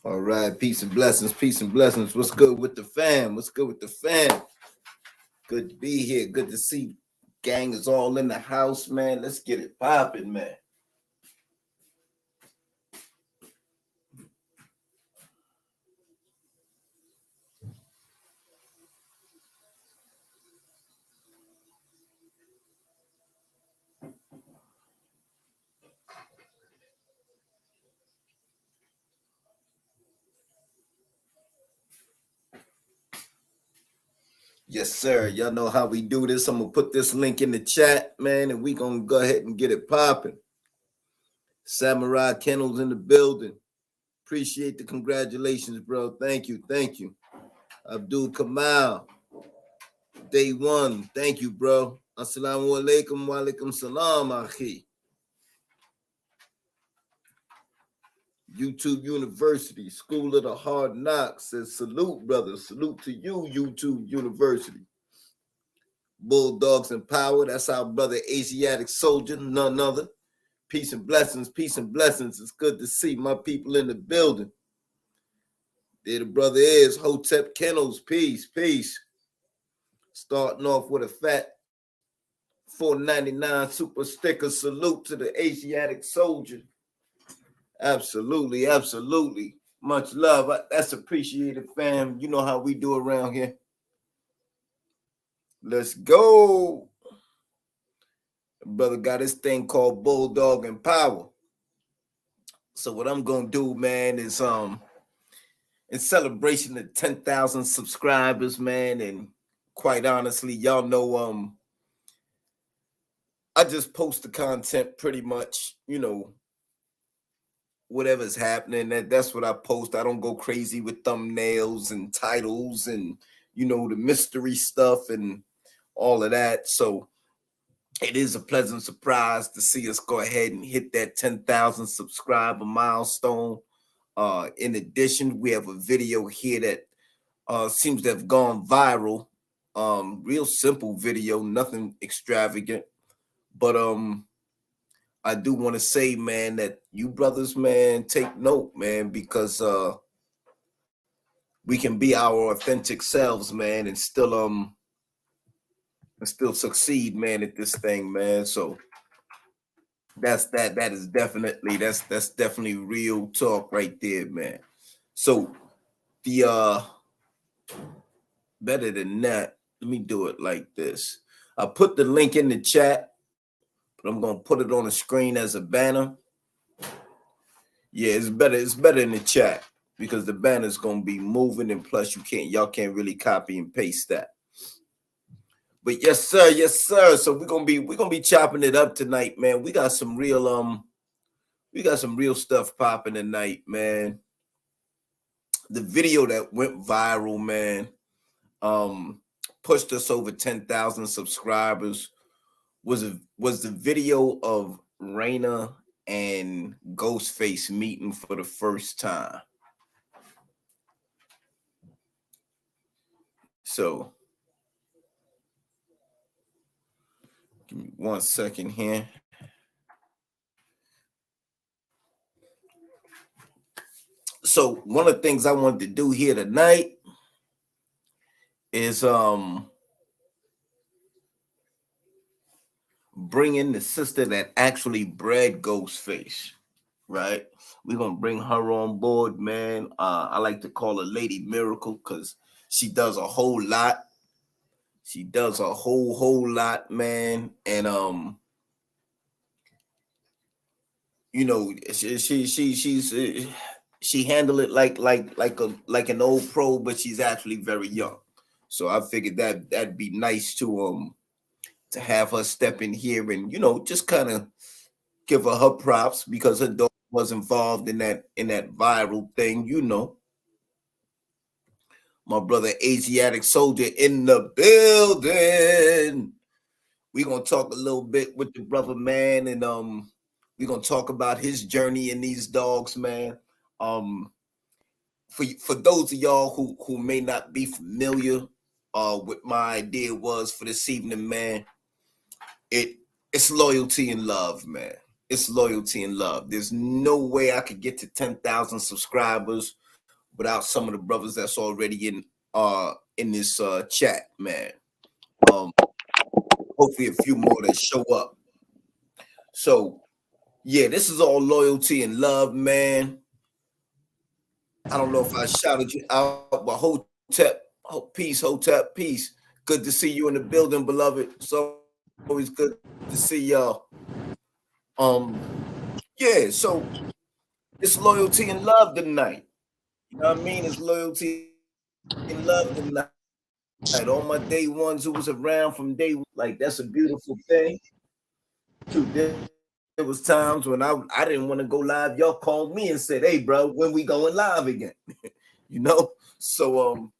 All right, peace and blessings, peace and blessings. What's good with the fam? What's good with the fam? Good to be here. Good to see gang is all in the house, man. Let's get it popping, man. Yes, sir. Y'all know how we do this. I'm gonna put this link in the chat, man, and we gonna go ahead and get it popping. Samurai Kennels in the building. Appreciate the congratulations, bro. Thank you, thank you. Abdul Kamal, day one. Thank you, bro. Assalamu alaikum wa alaikum salam, akhi. YouTube University, School of the Hard Knocks says, salute, brother. Salute to you, YouTube University. Bulldogs in power. That's our brother, Asiatic soldier, none other. Peace and blessings, peace and blessings. It's good to see my people in the building. There the brother is, Hotep Kennels. Peace, peace. Starting off with a fat $4.99 super sticker salute to the Asiatic soldier. Absolutely, absolutely. Much love. That's appreciated, fam. You know how we do around here. Let's go. Brother got this thing called Bulldog and Power. So what I'm gonna do, man, is in celebration of 10,000 subscribers, man, and quite honestly, y'all know I just post the content pretty much, whatever's happening. That's what I post. I don't go crazy with thumbnails and titles and the mystery stuff and all of that. So it is a pleasant surprise to see us go ahead and hit that 10,000 subscriber milestone. In addition, we have a video here that seems to have gone viral. Real simple video, nothing extravagant, but I do want to say, man, that you brothers, man, take note, man, because we can be our authentic selves, man, and still succeed, man, at this thing, man. So that's definitely real talk right there, man. So the better than that, let me do it like this. I put the link in the chat, but I'm gonna put it on the screen as a banner. Yeah, it's better in the chat because the banner's gonna be moving, and plus y'all can't really copy and paste that. But yes, sir, yes, sir. So we're gonna be chopping it up tonight, man. We got some real stuff popping tonight, man. The video that went viral, man, pushed us over 10,000 subscribers. Was the video of Raina and Ghostface meeting for the first time. So give me 1 second here. So one of the things I wanted to do here tonight is bring in the sister that actually bred Ghostface, right? We're gonna bring her on board, man. I like to call her Lady Miracle because she does a whole lot. She does a whole lot, man, and she handled it like an old pro, but she's actually very young. So I figured that'd be nice to have her step in here and just kind of give her props because her daughter was involved in that viral thing. My brother Asiatic soldier in the building. We're gonna talk a little bit with the brother, man, and we're gonna talk about his journey in these dogs, man. For those of y'all who may not be familiar what my idea was for this evening, man, it's loyalty and love, man. It's loyalty and love. There's no way I could get to 10,000 subscribers without some of the brothers that's already in this chat, man. Um, hopefully a few more that show up. So yeah, this is all loyalty and love, man. I don't know if I shouted you out, but Hotep, peace, Hotep, peace. Good to see you in the building, beloved. It's always good to see y'all. Um, yeah, so it's loyalty and love tonight. You know what I mean? It's loyalty and love tonight. All my day ones who was around from day one, like that's a beautiful thing. Shoot, there was times when I didn't want to go live. Y'all called me and said, "Hey, bro, when we going live again?" you know. So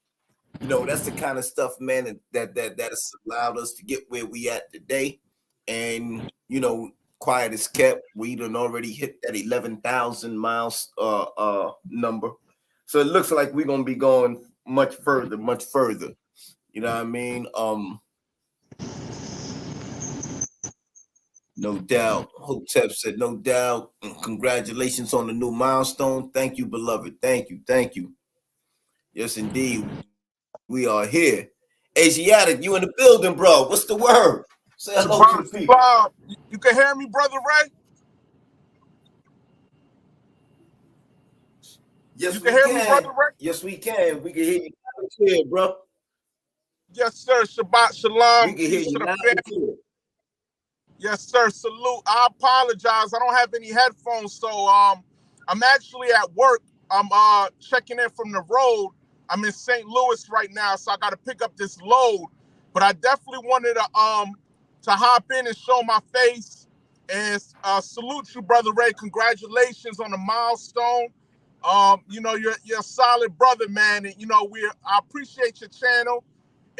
that's the kind of stuff, man, that has allowed us to get where we at today. And quiet is kept. We done already hit that 11,000 miles number. So it looks like we're gonna be going much further, much further. You know what I mean? No doubt. Hotep said, no doubt. And congratulations on the new milestone. Thank you, beloved. Thank you. Thank you. Yes, indeed. We are here. Asiatic, you in the building, bro. What's the word? Say hello to the people. Shabbat shalom. You can hear me, Brother Ray? Yes, You we can hear me, can. Brother Ray? Yes, we can. We can hear you loud and clear, bro. Yes, sir. Shabbat We shalom. can hear Peace to you the loud and family. clear. Yes, sir. Salute. I apologize. I don't have any headphones, so I'm actually at work. I'm checking in from the road. I'm in St. Louis right now, so I got to pick up this load. But I definitely wanted to hop in and show my face and salute you, Brother Ray. Congratulations on the milestone. You're a solid brother, man, and I appreciate your channel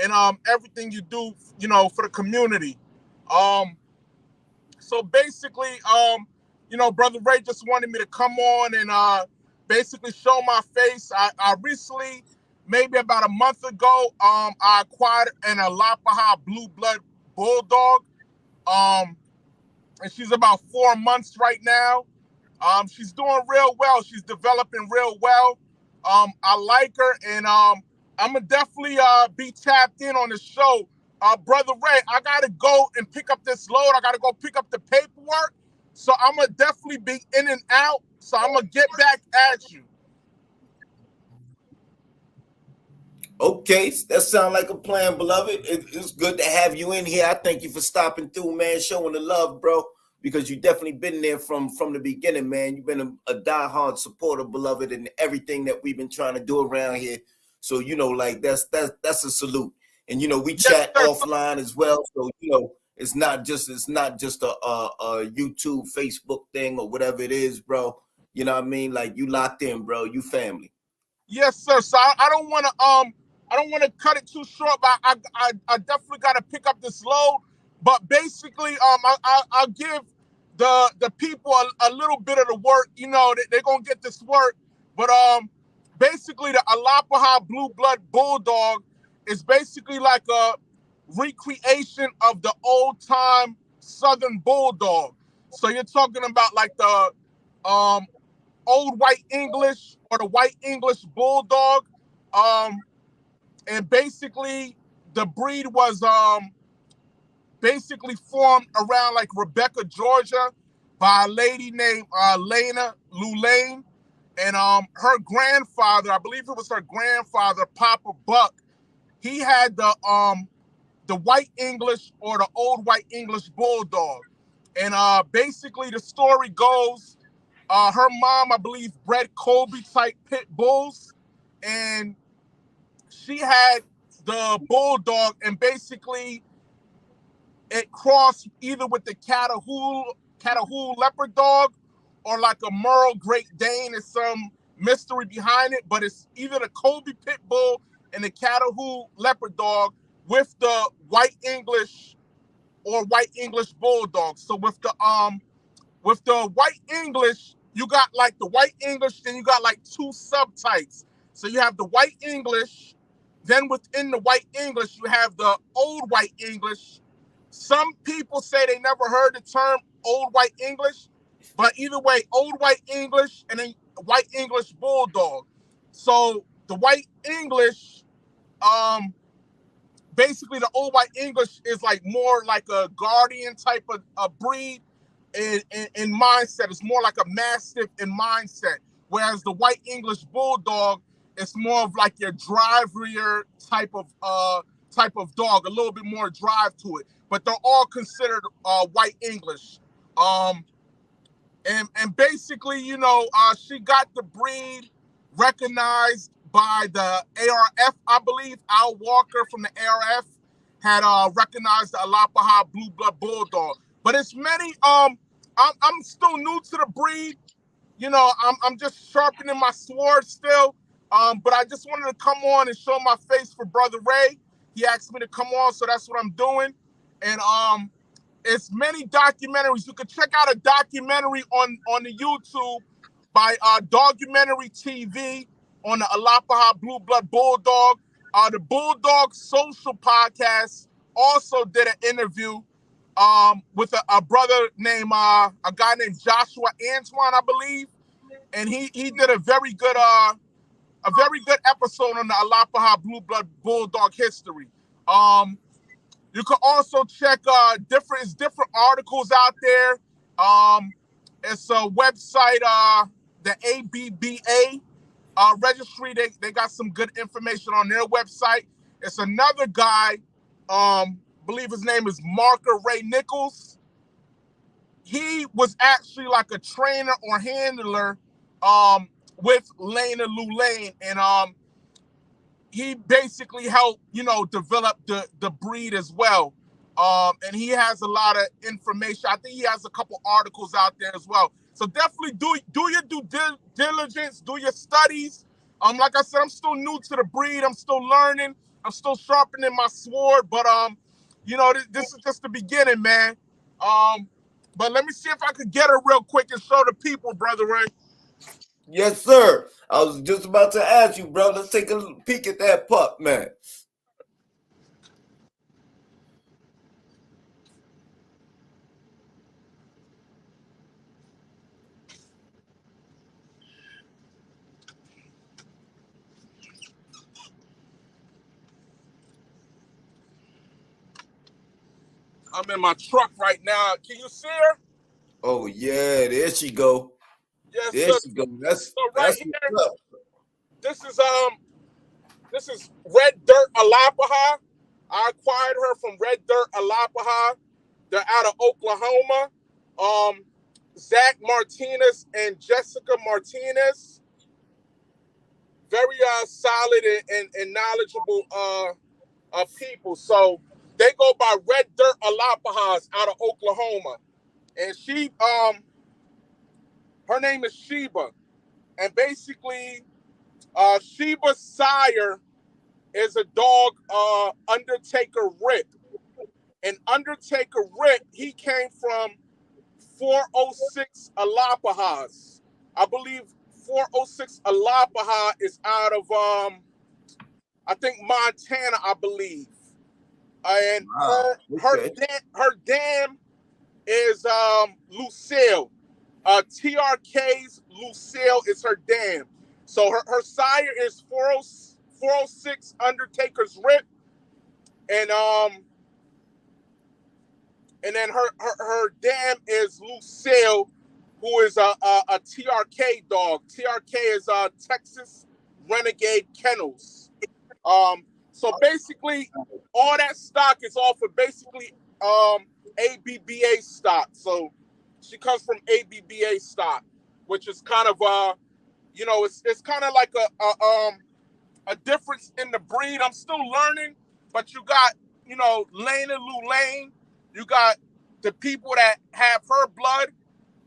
and everything you do, for the community. Um, so basically, Brother Ray just wanted me to come on and basically show my face. I recently, maybe about a month ago, I acquired an Alapaha blue blood bulldog. Um, and she's about 4 months right now. She's doing real well. She's developing real well. I like her, and I'm gonna definitely be tapped in on the show. Brother Ray, I gotta go and pick up this load. I gotta go pick up the paperwork. So I'm gonna definitely be in and out. So I'm gonna get back at you. Okay, that sounds like a plan, beloved. It's good to have you in here. I thank you for stopping through, man, showing the love, bro. Because you definitely been there from the beginning, man. You've been a diehard supporter, beloved, in everything that we've been trying to do around here. So like that's a salute. And we Yes, chat sir. offline as well. So it's not just a YouTube, Facebook thing or whatever it is, bro. You know what I mean? Like you locked in, bro. You family. Yes, sir. So I don't want to cut it too short, but I definitely got to pick up this load. But basically, I'll give the people a little bit of the work. They're gonna get this work. But basically, the Alapaha Blue Blood Bulldog is basically like a recreation of the old time Southern Bulldog. So you're talking about like the um old white English or the white English bulldog. Um, and basically the breed was basically formed around like Rebecca, Georgia, by a lady named Lena Lulane. And her grandfather, I believe it was her grandfather, Papa Buck, he had the white English or the old white English bulldog. And basically the story goes, her mom, I believe, bred Colby type pit bulls, and she had the bulldog, and basically it crossed either with the Catahoula leopard dog or like a Merle Great Dane. There's some mystery behind it, but it's either the Colby pit bull and the Catahoula leopard dog with the white English or white English bulldog. So with the white English, you got like the white English, then you got like two subtypes. So you have the white English, then within the white English, you have the old white English. Some people say they never heard the term old white English, but either way, old white English and then white English bulldog. So the white English, basically the old white English is like more like a guardian type of a breed in mindset. It's more like a mastiff in mindset. Whereas the white English bulldog is more of like your driverier type of dog, a little bit more drive to it. But they're all considered white English. And basically, she got the breed recognized by the ARF, I believe. Al Walker from the ARF had recognized the Alapaha Blue Blood Bulldog. But it's many. I'm still new to the breed. I'm just sharpening my sword still. But I just wanted to come on and show my face for Brother Ray. He asked me to come on, so that's what I'm doing. And it's many documentaries. You can check out a documentary on the YouTube by Documentary TV on the Alapaha Blue Blood Bulldog. The Bulldog Social Podcast also did an interview with a brother named a guy named Joshua Antoine, I believe, and he did a very good episode on the Alapaha Blue Blood Bulldog history. You can also check different articles out there. It's a website, the ABBA registry. They got some good information on their website. It's another guy, believe his name is Marker Ray Nichols. He was actually like a trainer or handler with Lane and Lou Lane, and he basically helped, develop the breed as well. And he has a lot of information. I think he has a couple articles out there as well. So definitely do your due diligence, do your studies. Like I said, I'm still new to the breed. I'm still learning. I'm still sharpening my sword. But this is just the beginning, man. But let me see if I could get her real quick and show the people, Brother Ray. Yes, sir. I was just about to ask you, bro. Let's take a peek at that pup, man. I'm in my truck right now. Can you see her? Oh yeah, there she go. Yes, There sir. she go. That's So right what's here, up. this is Red Dirt Alapaha. I acquired her from Red Dirt Alapaha. They're out of Oklahoma. Zach Martinez and Jessica Martinez. Very solid and knowledgeable people. So they go by Red Dirt Alapahas out of Oklahoma. And her name is Sheba. And basically, Sheba's sire is a dog, Undertaker Rip. And Undertaker Rip, he came from 406 Alapahas. I believe 406 Alapaha is out of, I think, Montana, I believe. And Wow. Okay. her dam is Lucille. TRK's Lucille is her dam. So her sire is 406 Undertaker's Rip, and then her dam is Lucille, who is a TRK dog. TRK is Texas Renegade Kennels. So basically, all that stock is off of basically ABBA stock. So she comes from ABBA stock, which is kind of it's kind of like a difference in the breed. I'm still learning, but you got Lane and Lou Lane. You got the people that have her blood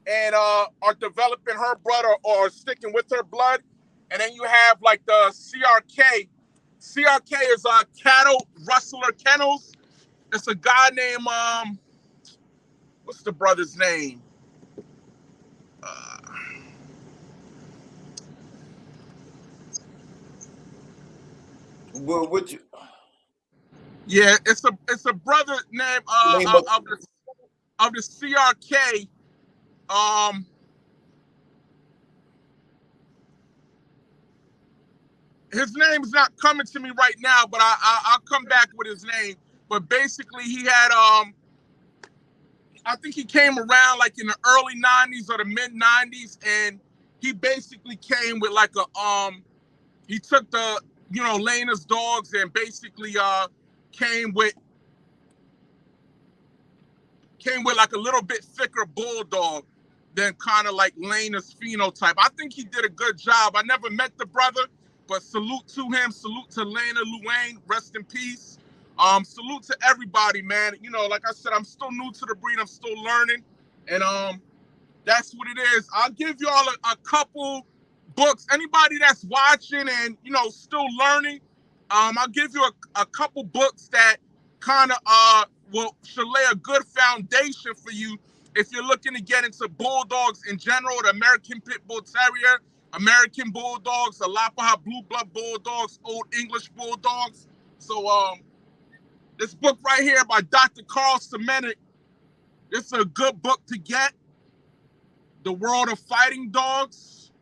and are developing her blood or sticking with her blood, and then you have like the CRK. CRK is Cattle Rustler Kennels. It's a guy named what's the brother's name? Well, what you Yeah, it's a brother named name up? of the CRK. Um, his name's not coming to me right now, but I'll come back with his name. But basically, he had I think he came around like in the early '90s or the mid '90s, and he basically came with like a he took the Lena's dogs and basically came with like a little bit thicker bulldog than kind of like Lena's phenotype. I think he did a good job. I never met the brother, but salute to him. Salute to Lena Luane. Rest in peace. Salute to everybody, man. Like I said, I'm still new to the breed. I'm still learning, and that's what it is. I'll give y'all a couple books. Anybody that's watching and still learning, I'll give you a couple books that kind of should lay a good foundation for you if you're looking to get into bulldogs in general, the American Pit Bull Terrier, American Bulldogs, the Lapahawk Blue Blood Bulldogs, Old English Bulldogs. So this book right here by Dr. Carl Semenik, this is a good book to get. The World of Fighting Dogs.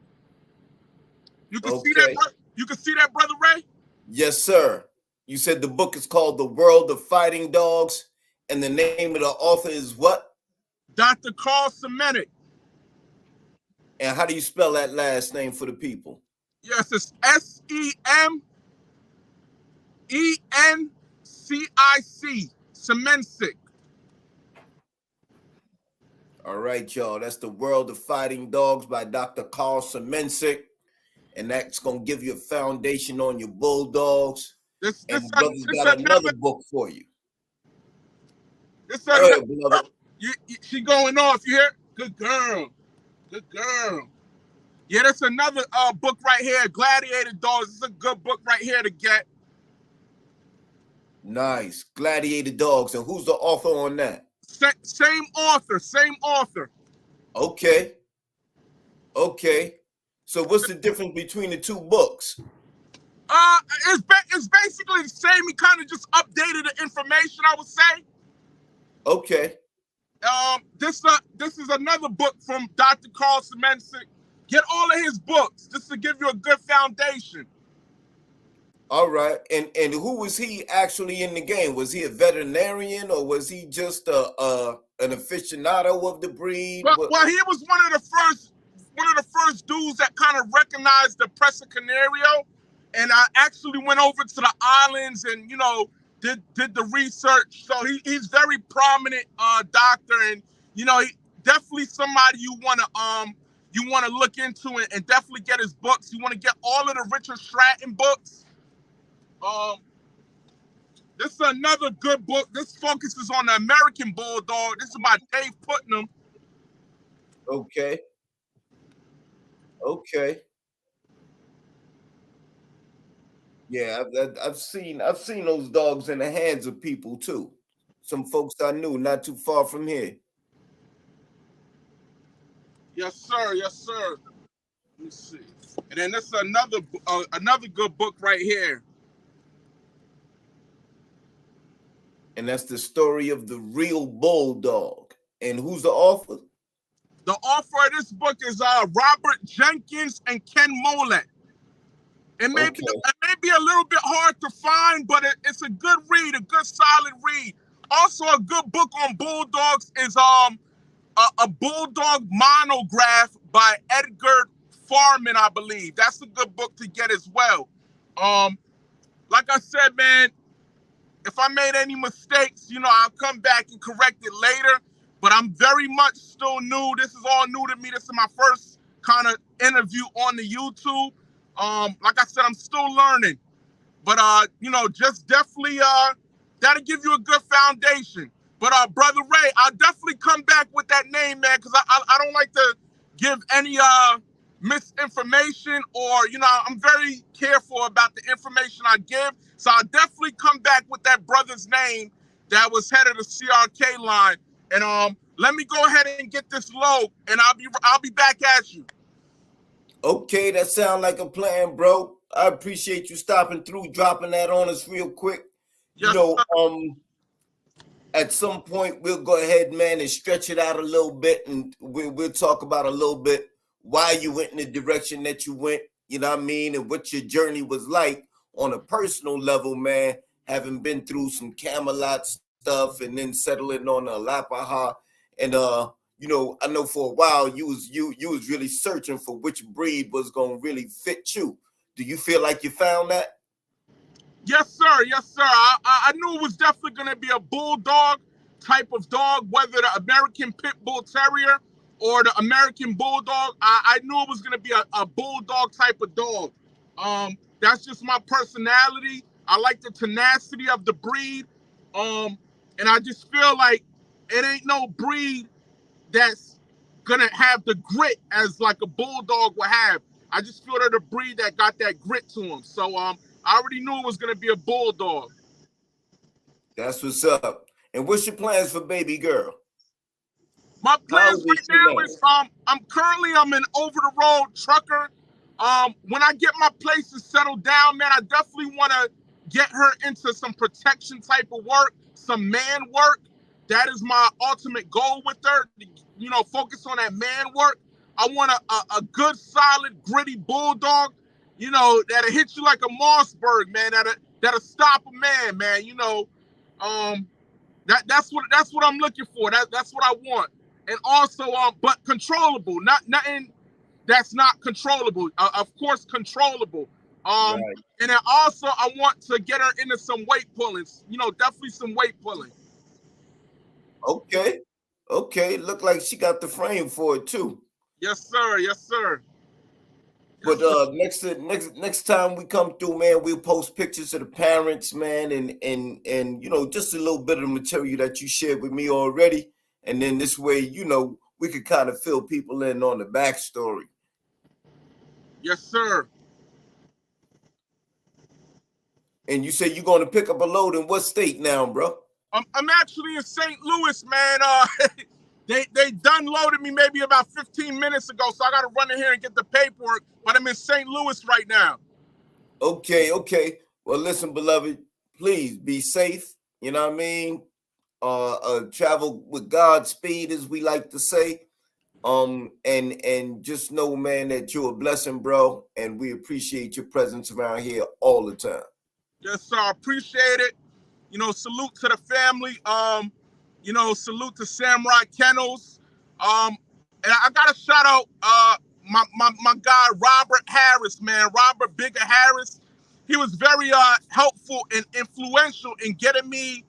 You can see that. You can see that, Brother Ray? Yes, sir. You said the book is called The World of Fighting Dogs, and the name of the author is what? Dr. Carl Semenik. And how do you spell that last name for the people? Yes, it's Semencic. Semencic. All right, y'all. That's The World of Fighting Dogs by Dr. Carl Semencic. And that's going to give you a foundation on your bulldogs. And brother's got another book for you. She going off, you hear? Good girl. Good girl. Yeah, that's another book right here, Gladiator Dogs. It's a good book right here to get. Nice. Gladiator Dogs. And who's the author on that? Same author. Okay. So what's the difference between the two books? It's basically the same. He kind of just updated the information, I would say. Okay. This is another book from Dr. Carl Semencic. Get all of his books just to give you a good foundation. All right. And who was he actually in the game? Was he a veterinarian or was he just an aficionado of the breed? Well, he was one of the first dudes that kind of recognized the Presa Canario, and I actually went over to the islands and did the research. So he's very prominent doctor, and he definitely somebody you want to look into and definitely get his books. You want to get all of the Richard Stratton books. This is another good book. This focuses on the American Bulldog. This is by Dave Putnam. Okay. Yeah, I've seen those dogs in the hands of people too. Some folks I knew not too far from here. Yes, sir. Let me see. And then this is another good book right here. And that's the story of the real bulldog. And who's the author? The author of this book is Robert Jenkins and Ken Mollett. It may be a little bit hard to find, but it's a good read, a good solid read. Also, a good book on bulldogs is a bulldog monograph by Edgar Farman, I believe. That's a good book to get as well. Like I said, man, if I made any mistakes, I'll come back and correct it later. But I'm very much still new. This is all new to me. This is my first kind of interview on the YouTube. Like I said, I'm still learning. But just definitely that'll give you a good foundation. But Brother Ray, I'll definitely come back with that name, man, because I don't like to give any misinformation or I'm very careful about the information I give. So I'll definitely come back with that brother's name that was head of the CRK line. And let me go ahead and get this low, and I'll be back at you. Okay, that sounds like a plan, bro. I appreciate you stopping through, dropping that on us real quick. Yes, at some point we'll go ahead, man, and stretch it out a little bit, and we'll talk about a little bit why you went in the direction that you went. you know what I mean, and what your journey was like on a personal level, man, having been through some Camelot stuff and then settling on the Alapaha. And you know, I know for a while you was really searching for which breed was gonna really fit you. Do you feel like you found that? Yes, sir. Yes, sir. I knew it was definitely going to be a bulldog type of dog, whether the American Pit Bull Terrier or the American Bulldog. I knew it was going to be a bulldog type of dog. That's just my personality. I like the tenacity of the breed. And I just feel like it ain't no breed that's gonna have the grit as like a bulldog would have. I just feel that a breed that got that grit to him. So I already knew it was gonna be a bulldog. That's what's up. And what's your plans for baby girl? My How plans old is right she now now? is I'm an over the road trucker. When I get my places settled down, man, I definitely want to get her into some protection type of work, some man work. That is my ultimate goal with her. You know, focus on that man work. I want a good, solid, gritty bulldog. You know, that'll hit you like a Mossberg, man. That'll stop a man, man. You know, um, that's what I'm looking for. That's what I want. And also, but controllable, not nothing that's not controllable. Of course, controllable. Right. And then also I want to get her into some weight pulling. You know, definitely some weight pulling. Okay. Okay. Look like she got the frame for it too. Yes, sir. Yes, sir. Yes, But sir. next time we come through, man, we'll post pictures of the parents, man, and you know, just a little bit of the material that you shared with me already. And then this way, you know, we could kind of fill people in on the backstory. Yes, sir. And you say you're going to pick up a load in what state now, bro? I'm actually in St. Louis, man. They done loaded me maybe about 15 minutes ago, so I got to run in here and get the paperwork. But I'm in St. Louis right now. Okay, okay. Well, listen, beloved, please be safe. You know what I mean? Travel with Godspeed, as we like to say. And just know, man, that you're a blessing, bro, and we appreciate your presence around here all the time. Yes, sir. I appreciate it. You know, salute to the family. You know, salute to Samurai Kennels. And I got to shout out my guy Robert Harris, man. Robert Bigger Harris. He was very helpful and influential in getting me,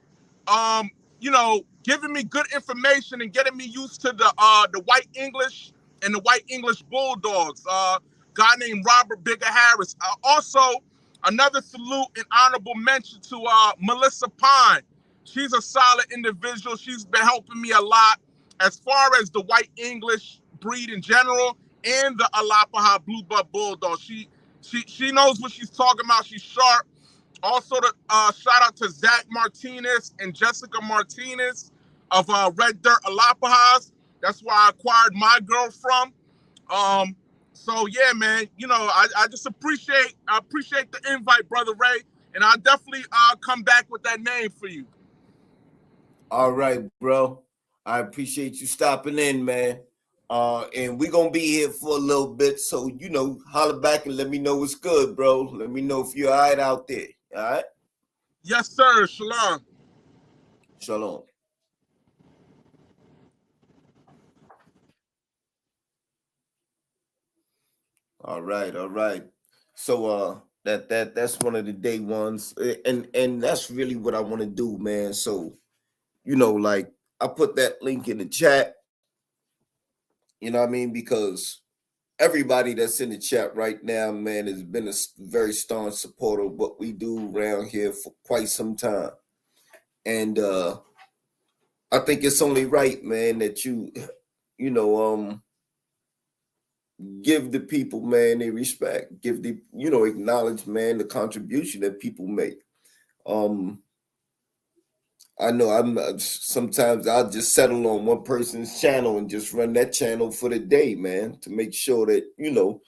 you know, giving me good information and getting me used to the white English and the white English bulldogs. Guy named Robert Bigger Harris. Also, another salute and honorable mention to Melissa Pine. She's a solid individual. She's been helping me a lot as far as the white English breed in general and the Alapaha Blue Butt Bulldog. She knows what she's talking about. She's sharp. Also, to shout out to Zach Martinez and Jessica Martinez of Red Dirt Alapahas. That's where I acquired my girl from. Um, so yeah, man, you know, I just appreciate the invite, brother Ray, and I'll definitely come back with that name for you. All right, bro. I appreciate you stopping in, man. And we're gonna be here for a little bit. So, you know, holler back and let me know what's good, bro. Let me know if you're all right out there. All right. Yes, sir. Shalom. Shalom. All right, all right. So that's one of the day ones. And that's really what I want to do, man. So, you know, like I put that link in the chat, you know what I mean? Because everybody that's in the chat right now, man, has been a very staunch supporter of what we do around here for quite some time. And I think it's only right, man, that you know, give the people, man, their respect. Give the, you know, acknowledge, man, the contribution that people make. Um, I know sometimes I'll just settle on one person's channel and just run that channel for the day, man, to make sure that, you know,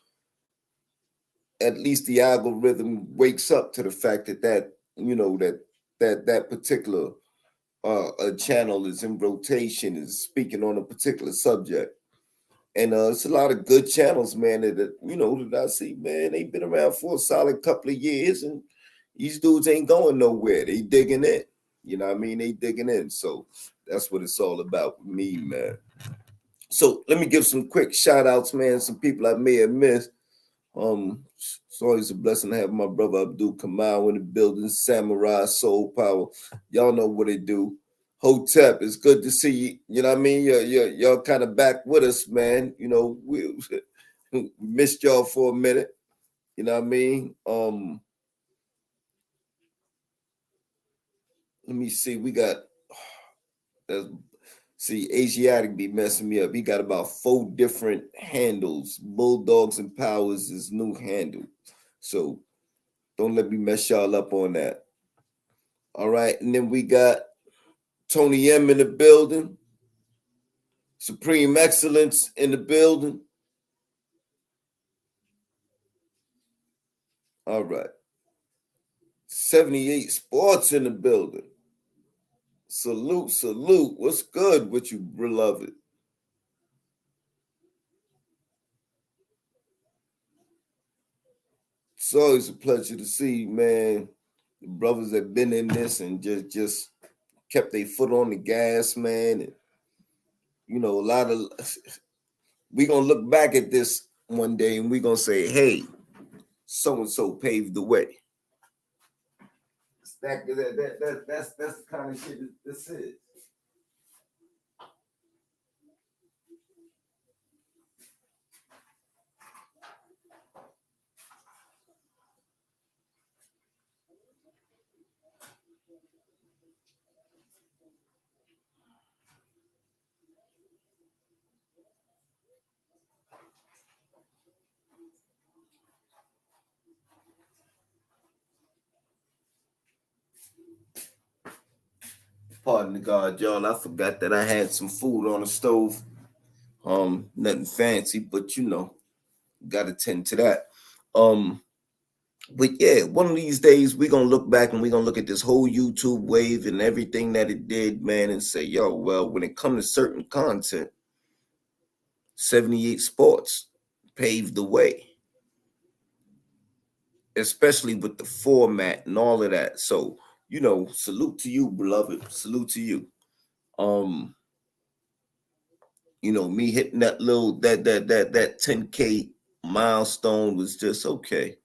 at least the algorithm wakes up to the fact that you know that particular a channel is in rotation, is speaking on a particular subject. And it's a lot of good channels, man, that I see, man. They've been around for a solid couple of years, and these dudes ain't going nowhere. They digging in. You know what I mean? They digging in. So that's what it's all about with me, man. So let me give some quick shout outs, man. Some people I may have missed. It's always a blessing to have my brother Abdul Kamal in the building. Samurai Soul Power. Y'all know what they do. Hotep, it's good to see you. You know what I mean? Y'all kind of back with us, man. You know, we missed y'all for a minute. You know what I mean? Let me see. We got see, Asiatic be messing me up. He got about 4 different handles. Bulldogs and Powers is new handle. So don't let me mess y'all up on that. All right. And then we got Tony M in the building. Supreme Excellence in the building. All right. 78 Sports in the building. Salute, salute. What's good with you, beloved? It's always a pleasure to see, man. The brothers that been in this and just kept their foot on the gas, man. And, you know, a lot of we gonna look back at this one day and we gonna say, hey, so and so paved the way. That's the kind of shit this is. Pardon the God, y'all. I forgot that I had some food on the stove. Nothing fancy, but you know, gotta tend to that. Um, but yeah, one of these days we're gonna look back and we're gonna look at this whole YouTube wave and everything that it did, man, and say, yo, well, when it comes to certain content, 78 Sports paved the way, especially with the format and all of that. So, you know, salute to you, beloved. Salute to you. Um, you know, me hitting that little that 10K milestone was just okay.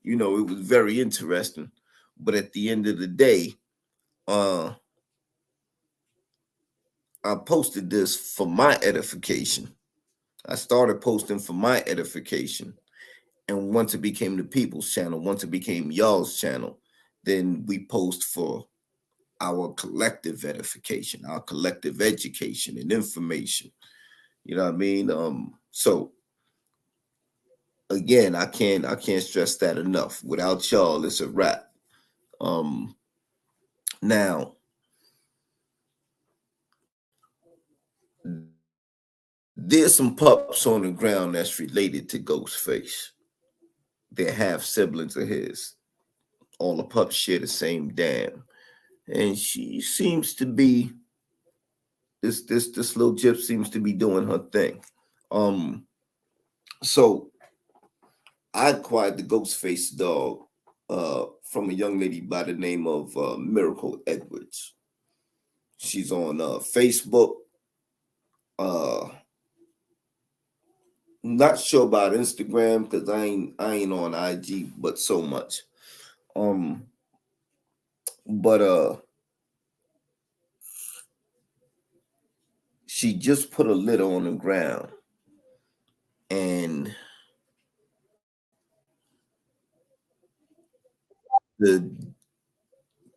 You know, it was very interesting. But at the end of the day, uh I posted this for my edification. I started posting for my edification. And once it became the people's channel, once it became y'all's channel, then we post for our collective edification, our collective education and information. You know what I mean? So again, I can't stress that enough. Without y'all, it's a wrap. Um Now there's some pups on the ground that's related to Ghostface. They're half siblings of his. All the pups share the same dam. And she seems to be this little gyp seems to be doing her thing. Um so I acquired the Ghostface dog from a young lady by the name of Miracle Edwards. She's on Facebook. Uh Not sure about Instagram because I ain't on IG but so much. Um but she just put a litter on the ground and the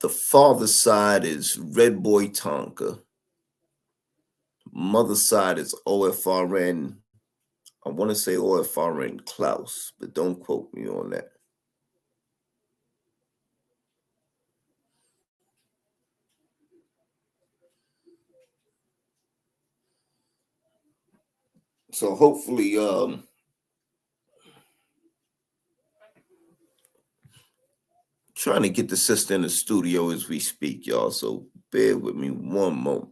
the father side is Red Boy Tonka. Mother side is OFRN. I want to say OFRN Klaus, but don't quote me on that. So hopefully, trying to get the sister in the studio as we speak, y'all. So bear with me one moment.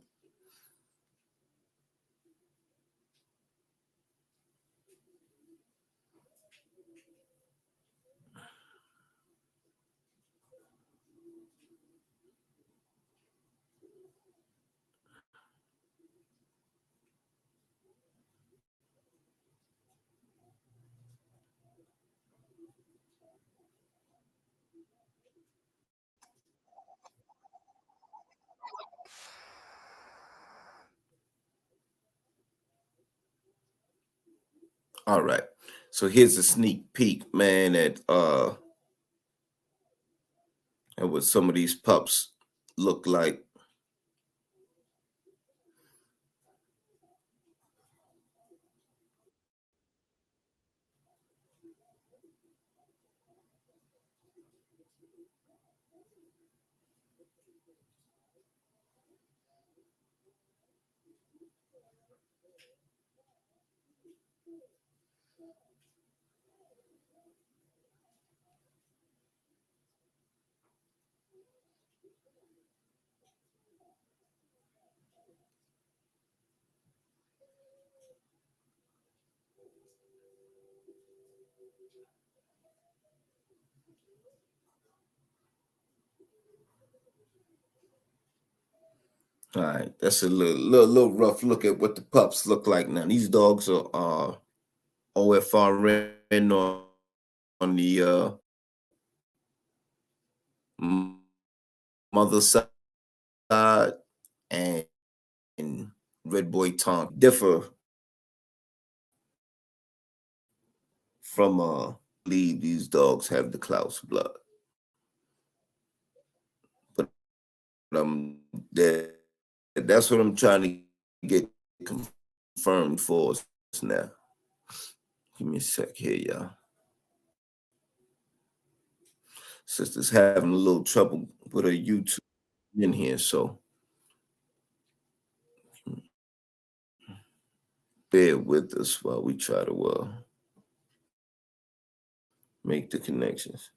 All right. So here's a sneak peek, man, at what some of these pups look like. All right, that's a little rough look at what the pups look like now. These dogs are OFRN on the mother side, and Red Boy Tom differ from believe these dogs have the Klaus blood, but that that's what I'm trying to get confirmed for us now. Give me a sec here, y'all. Sister's having a little trouble with her YouTube in here, so bear with us while we try to make the connections.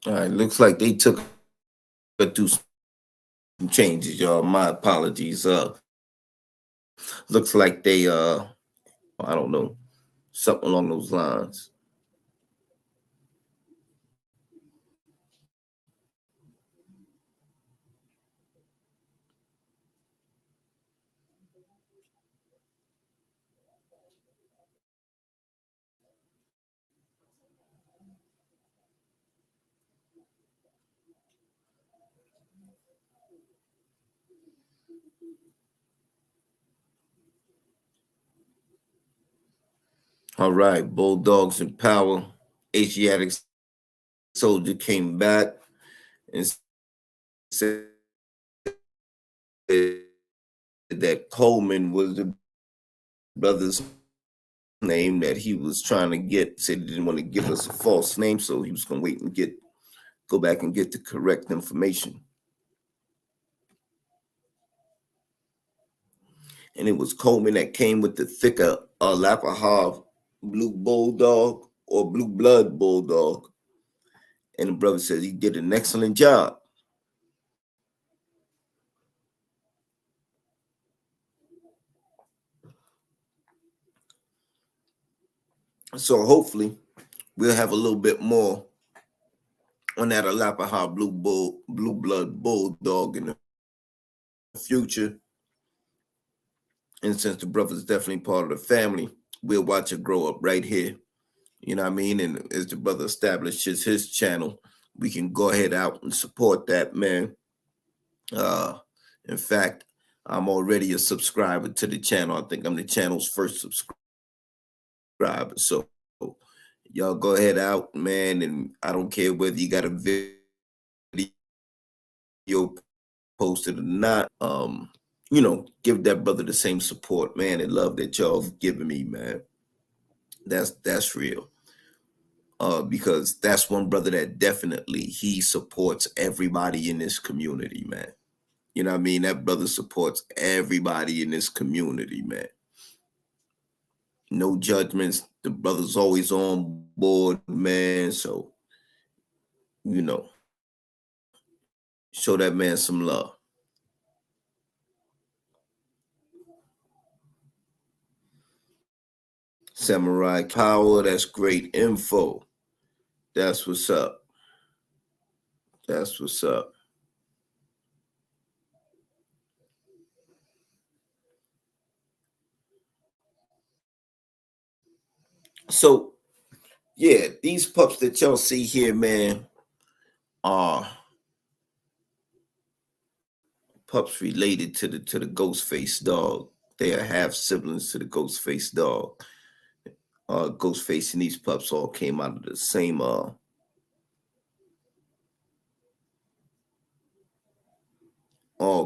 All right, looks like they took her through some changes, y'all. My apologies. Looks like they I don't know, something along those lines. All right, Bulldogs in power. Asiatic soldier came back and said that Coleman was the brother's name that he was trying to get. Said he didn't want to give us a false name, so he was going to wait and go back and get the correct information. And it was Coleman that came with the thicker Lapahar blue bulldog or blue blood bulldog. And the brother says he did an excellent job. So hopefully we'll have a little bit more on that Lapahar blue blood bulldog in the future. And since the brother's definitely part of the family, we'll watch it grow up right here. You know what I mean? And as the brother establishes his channel, we can go ahead out and support that, man. In fact, I'm already a subscriber to the channel. I think I'm the channel's first subscriber. So y'all go ahead out, man. And I don't care whether you got a video posted or not. Give that brother the same support, man, and love that y'all giving me, man. That's real. Because that's one brother that definitely he supports everybody in this community, man. You know what I mean? That brother supports everybody in this community, man. No judgments. The brother's always on board, man. So, you know, show that man some love. Samurai Power, that's great info. That's what's up. That's what's up. So, yeah, these pups that y'all see here, man, are pups related to the ghost face dog. They are half siblings to the ghost face dog. Ghost face and these pups all came out of the same all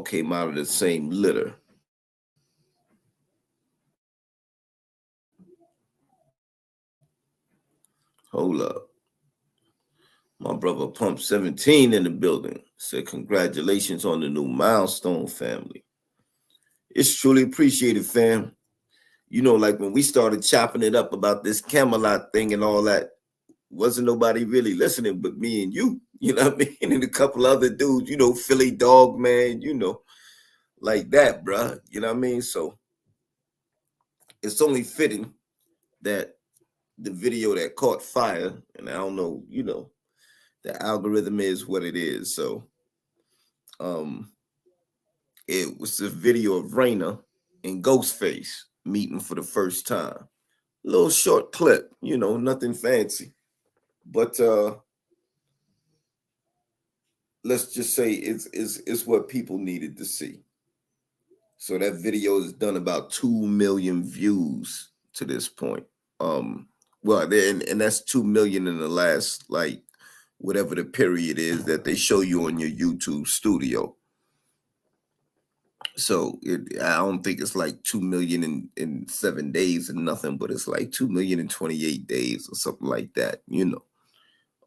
came out of the same litter. Hold up. My brother Pump 17 in the building said, congratulations on the new milestone family. It's truly appreciated, fam. You know, like when we started chopping it up about this Camelot thing and all that, wasn't nobody really listening but me and you. You know what I mean? And a couple other dudes, you know, Philly Dog Man, you know, like that, bruh. You know what I mean? So it's only fitting that the video that caught fire, and I don't know, you know, the algorithm is what it is. So um it was a video of Raina and Ghostface meeting for the first time. A little short clip, you know, nothing fancy. But let's just say it's what people needed to see. So that video has done about 2 million views to this point. Well, and that's 2 million in the last like whatever the period is that they show you on your YouTube studio. So I don't think it's like 2 million in 7 days and nothing, but it's like 2 million in 28 days or something like that, you know.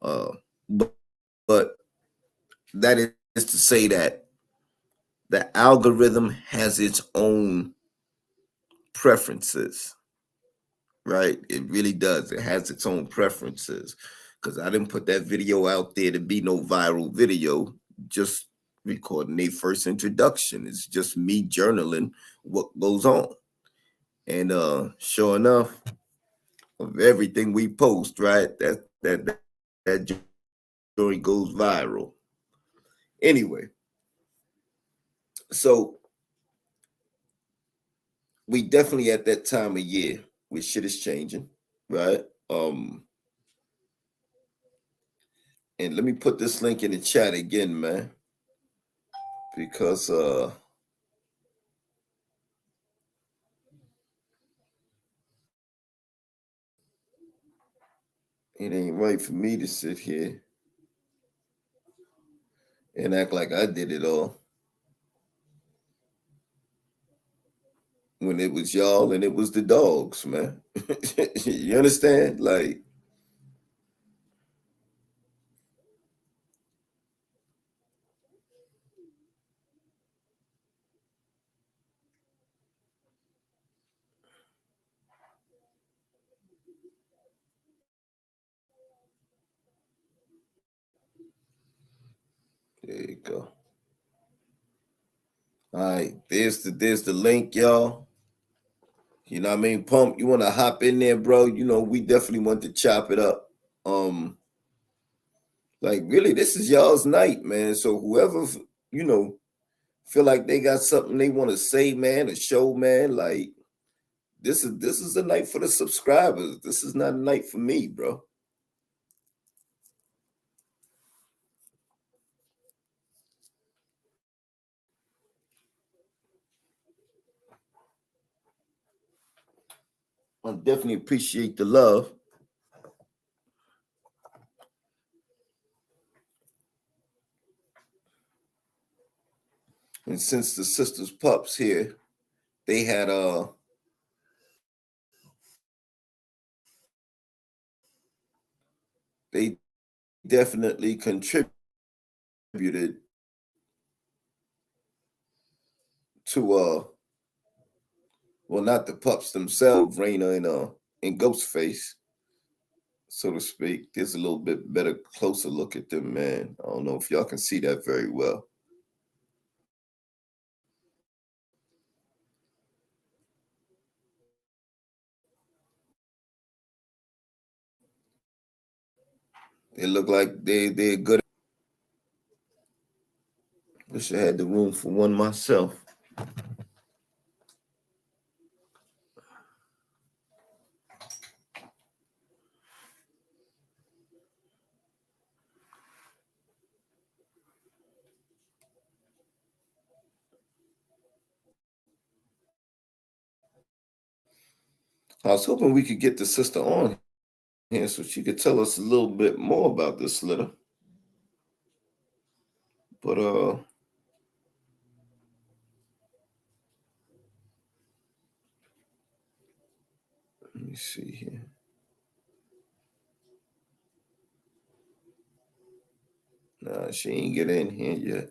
Uh, but, but that is to say that the algorithm has its own preferences, right? It really does. It has its own preferences because I didn't put that video out there to be no viral video, just recording a first introduction. It's just me journaling what goes on. And sure enough, of everything we post, right? That story goes viral. Anyway, so we definitely at that time of year where shit is changing, right? And let me put this link in the chat again, man, because it ain't right for me to sit here and act like I did it all when it was y'all and it was the dogs, man. You understand? Like, there you go. All right, there's the link, y'all. You know what I mean? Pump, you want to hop in there, bro? You know, we definitely want to chop it up. Like really, this is y'all's night, man. So whoever, you know, feel like they got something they want to say, man, a show, man, like this is a night for the subscribers. This is not a night for me, bro. I definitely appreciate the love. And since the sisters pups here, they had they definitely contributed to well, not the pups themselves, Raina and Ghostface, so to speak. There's a little bit better, closer look at them, man. I don't know if y'all can see that very well. They look like they're good. Wish I had the room for one myself. I was hoping we could get the sister on here so she could tell us a little bit more about this litter. But let me see here. Nah, she ain't get in here yet.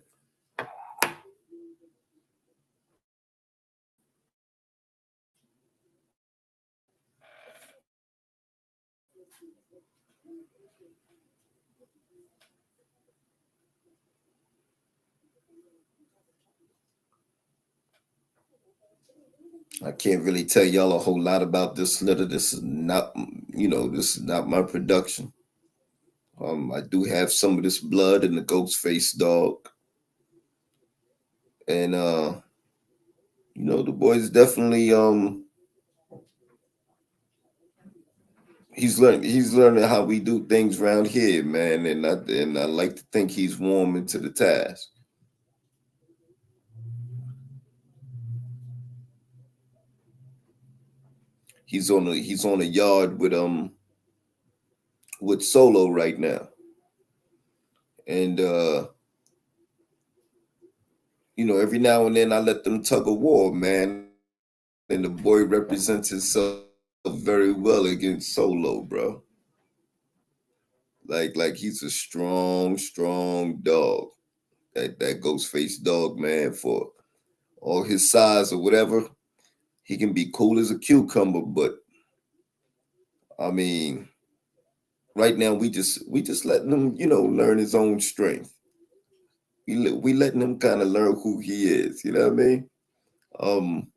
I can't really tell y'all a whole lot about this litter. This is not, this is not my production. I do have some of this blood in the ghost face dog, and the boy's definitely he's learning how we do things around here, man, and I like to think he's warming to the task. He's on a yard with Solo right now, and every now and then I let them tug a war, man, and the boy represents himself very well against Solo, bro. Like he's a strong dog. That ghost face dog, man, for all his size or whatever, he can be cool as a cucumber. But I mean, right now we just letting him, learn his own strength. We letting him kind of learn who he is. You know what I mean? Um,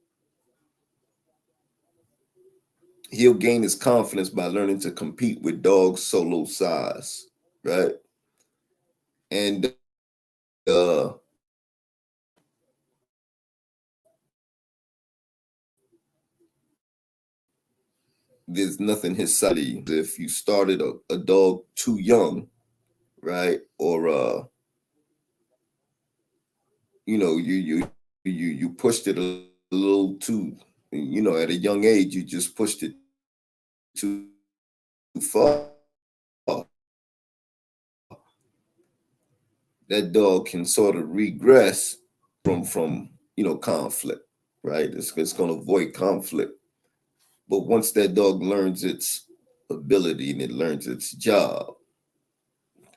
he'll gain his confidence by learning to compete with dogs Solo size, right? And uh, there's nothing his size. If you started a dog too young, right, or you pushed it a little too, at a young age, you just pushed it too far. That dog can sort of regress from conflict, right? It's going to avoid conflict. But once that dog learns its ability and it learns its job,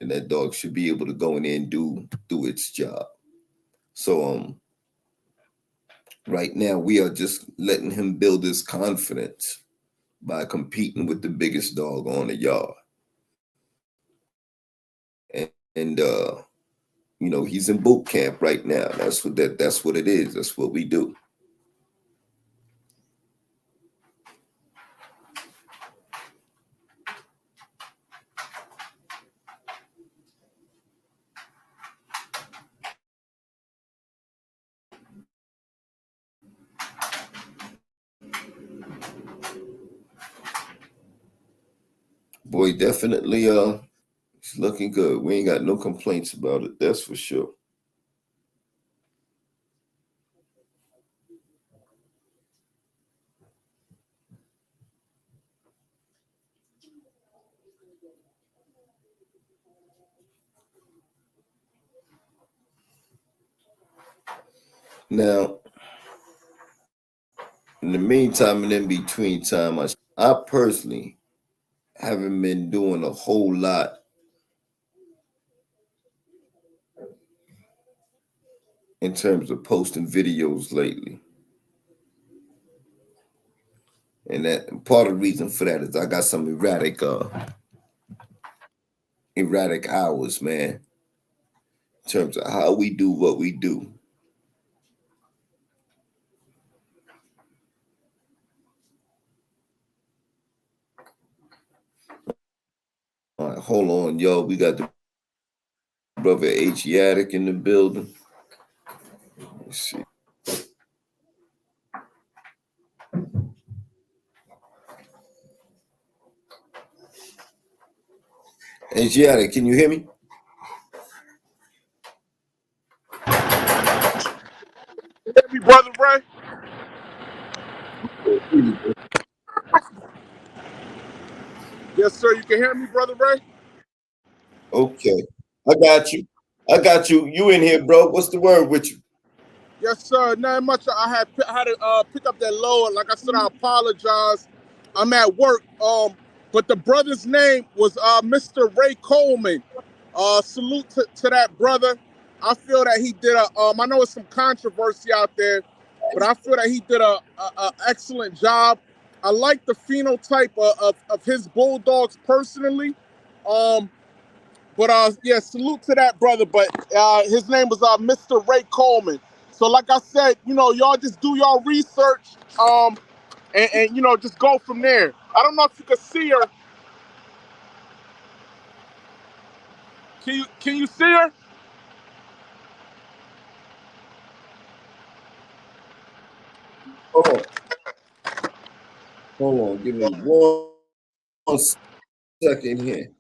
then that dog should be able to go in there and do its job. So right now we are just letting him build his confidence by competing with the biggest dog on the yard. And he's in boot camp right now. That's what it is. That's what we do. Boy, definitely it's looking good. We ain't got no complaints about it, that's for sure. Now, in the meantime and in between time, I personally haven't been doing a whole lot in terms of posting videos lately. And that part of the reason for that is I got some erratic hours, man, in terms of how we do what we do. All right, hold on, y'all. We got the brother Asiatic in the building. Let's see. Asiatic, can you hear me? Hear me, brother Ray? Yes, sir. You can hear me, brother Ray? Okay, I got you. I got you. You in here, bro? What's the word with you? Yes, sir. Not much. I had to pick up that load. Like I said, I apologize. I'm at work. But the brother's name was Mr. Ray Coleman. Salute to that brother. I feel that he did a. I know it's some controversy out there, but I feel that he did a excellent job. I like the phenotype of his bulldogs personally. Um, but yeah, salute to that brother. But his name was Mr. Ray Coleman. So like I said, y'all just do y'all research, and just go from there. I don't know if you can see her. Can you see her? Hold on. Hold on. Give me one second here.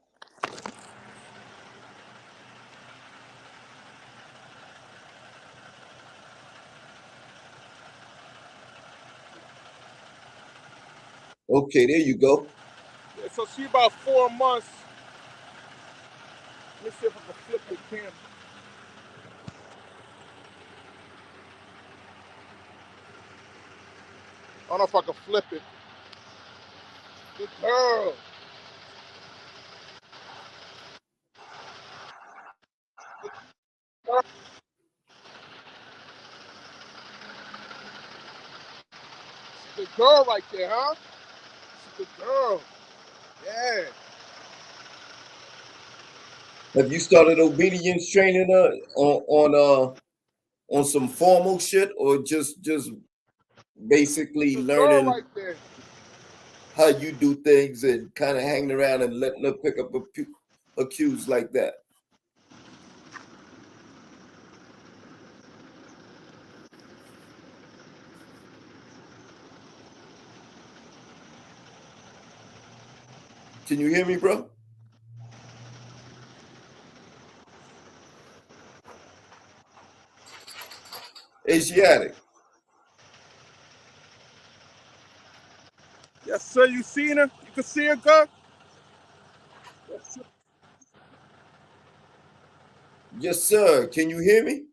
Okay, there you go. Yeah, so she about 4 months. Let me see if I can flip the camera. I don't know if I can flip it. Good girl. Good girl right there, huh? Good girl. Yeah. Have you started obedience training on some formal shit, or just basically Good girl learning right there. how you do things and kind of hanging around and letting her pick up a cues like that? Can you hear me, bro? Asiatic. Yes, sir. You seen her? You can see her, girl? Yes, sir. Can you hear me?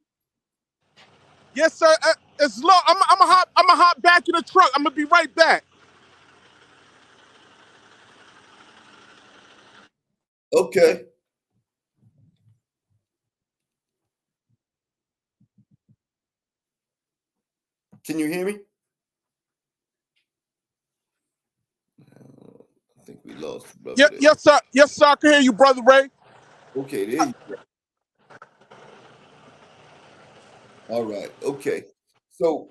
Yes, sir. It's low. I'm a hop back in the truck. I'm gonna be right back. Okay. Can you hear me? I think we lost the brother Yeah, there. yes, sir. Yes, sir. I can hear you, brother Ray. Okay, there you go. All right. Okay. So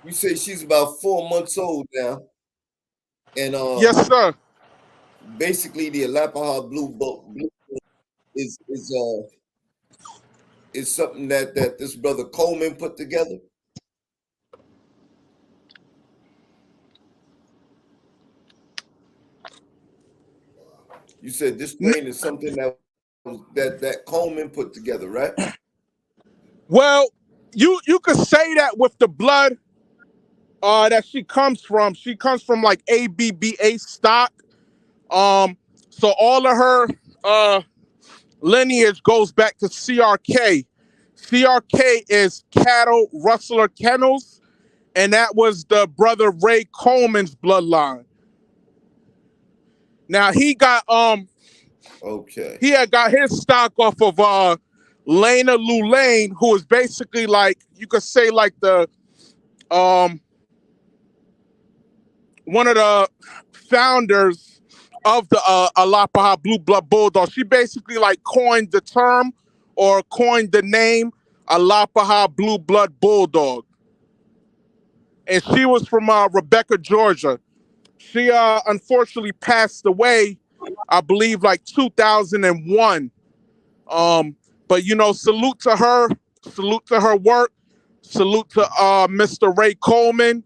you say she's about 4 months old now, and Yes, sir. basically the Alapaha blue is is uh is something that this brother Coleman put together. You said this strain is something that Coleman put together, right? Well, you could say that with the blood that she comes from. She comes from like ABBA stock. Um, so all of her lineage goes back to CRK. CRK is cattle rustler kennels, and that was the brother Ray Coleman's bloodline. Now he got Okay. he had got his stock off of Lena Lulane, who is basically like, you could say like the um one of the founders of the Alapaha Blue Blood Bulldog. She basically like coined the term or coined the name Alapaha Blue Blood Bulldog. And she was from Rebecca, Georgia. She unfortunately passed away, I believe, like 2001. Um, but salute to her, salute to her work, salute to Mr. Ray Coleman,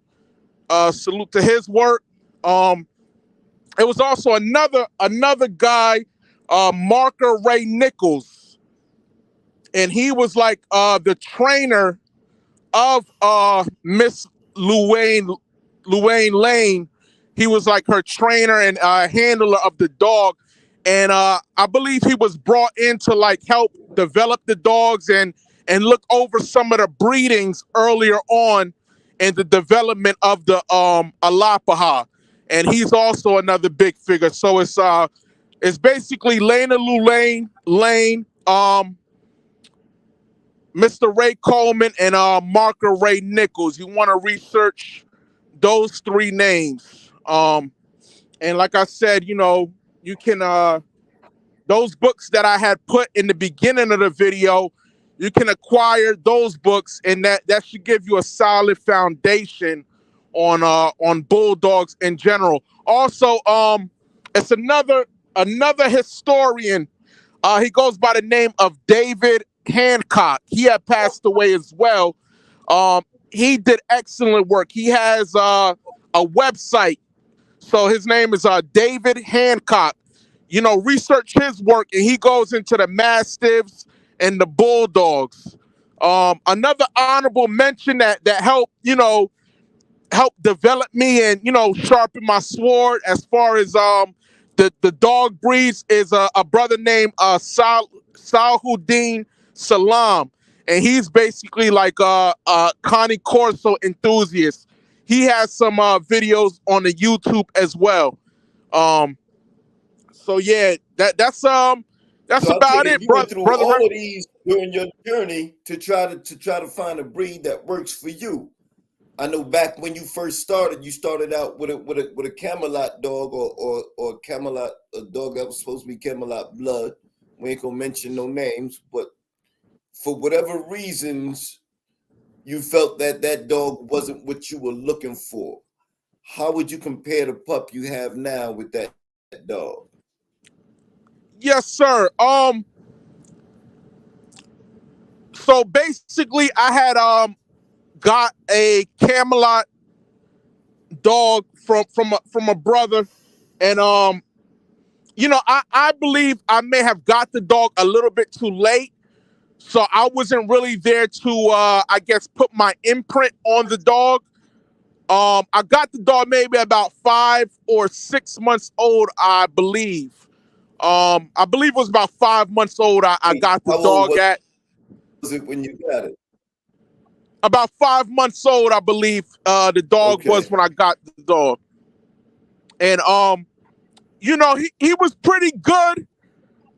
salute to his work. Um, it was also another guy, Marker Ray Nichols, and he was like the trainer of Miss Luane Lane. He was like her trainer and handler of the dog, and I believe he was brought in to like help develop the dogs and look over some of the breedings earlier on in the development of the Alapaha. And he's also another big figure. So it's basically Lena Lane, Mr. Ray Coleman, and Marker Ray Nichols. You want to research those three names. And like I said, you can those books that I had put in the beginning of the video, you can acquire those books, and that should give you a solid foundation on bulldogs in general. Also, it's another historian. He goes by the name of David Hancock. He had passed away as well. He did excellent work. He has a website. So his name is David Hancock. Research his work, and he goes into the Mastiffs and the Bulldogs. Another honorable mention that helped, help develop me and sharpen my sword as far as the dog breeds is a brother named Salhuddin Salam, and he's basically like a Connie Corso enthusiast. He has some videos on the YouTube as well. Um, so yeah, that's So I take about it it, you went through brother. all of these during your journey to try to find a breed that works for you. I know back when you started out with a Camelot dog or Camelot a dog that was supposed to be Camelot blood. We ain't gonna mention no names, but for whatever reasons, you felt that that dog wasn't what you were looking for. How would you compare the pup you have now with that dog? Yes, sir. So basically, I had got a Camelot dog from a brother, and I believe I may have got the dog a little bit too late, so I wasn't really there to I guess put my imprint on the dog. I got the dog maybe about 5 or 6 months old, I believe. I believe it was about 5 months old. I Wait, got the how old dog was at it when you got it? about 5 months old, I believe. The dog was Okay. when I got the dog, and he was pretty good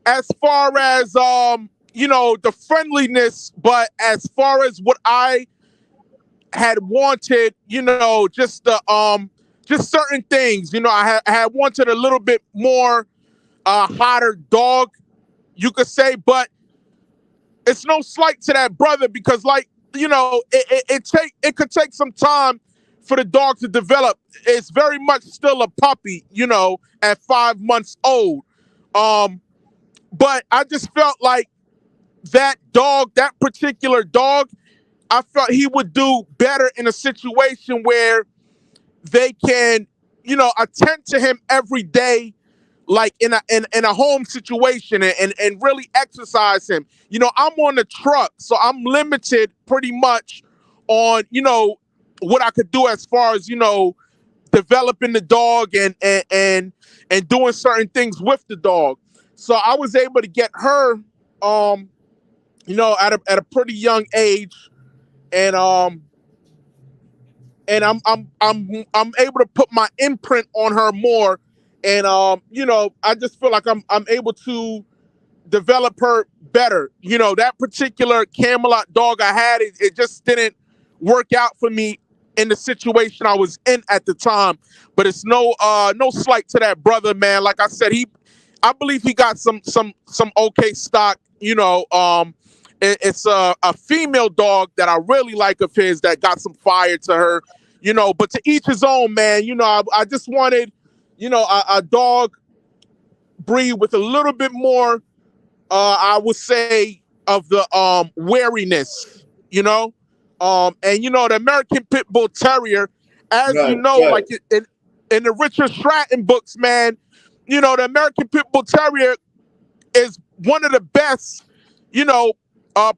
as far as the friendliness, but as far as what I had wanted, just certain things. I had wanted a little bit more hotter dog, you could say, but it's no slight to that brother because, like, it could take some time for the dog to develop. It's very much still a puppy, at 5 months old. Um, but I just felt like that particular dog, I felt he would do better in a situation where they can, attend to him every day, like in a home situation, and really exercise him. I'm on the truck, so I'm limited pretty much on what I could do as far as developing the dog and doing certain things with the dog. So I was able to get her, at a pretty young age, and I'm able to put my imprint on her more, and I just feel like I'm able to develop her better. You know, that particular Camelot dog I had, it just didn't work out for me in the situation I was in at the time. But it's no slight to that brother, man. Like I said, I believe he got some okay stock. You know, it's a female dog that I really like of his that got some fire to her. You know, but to each his own, man. You know, I just wanted, you know, a dog breed with a little bit more, I would say, of the wariness, you know, and you know the American Pit Bull Terrier, as you Right, know, right, like in the Richard Stratton books, man, you know the American Pit Bull Terrier is one of the best, you know,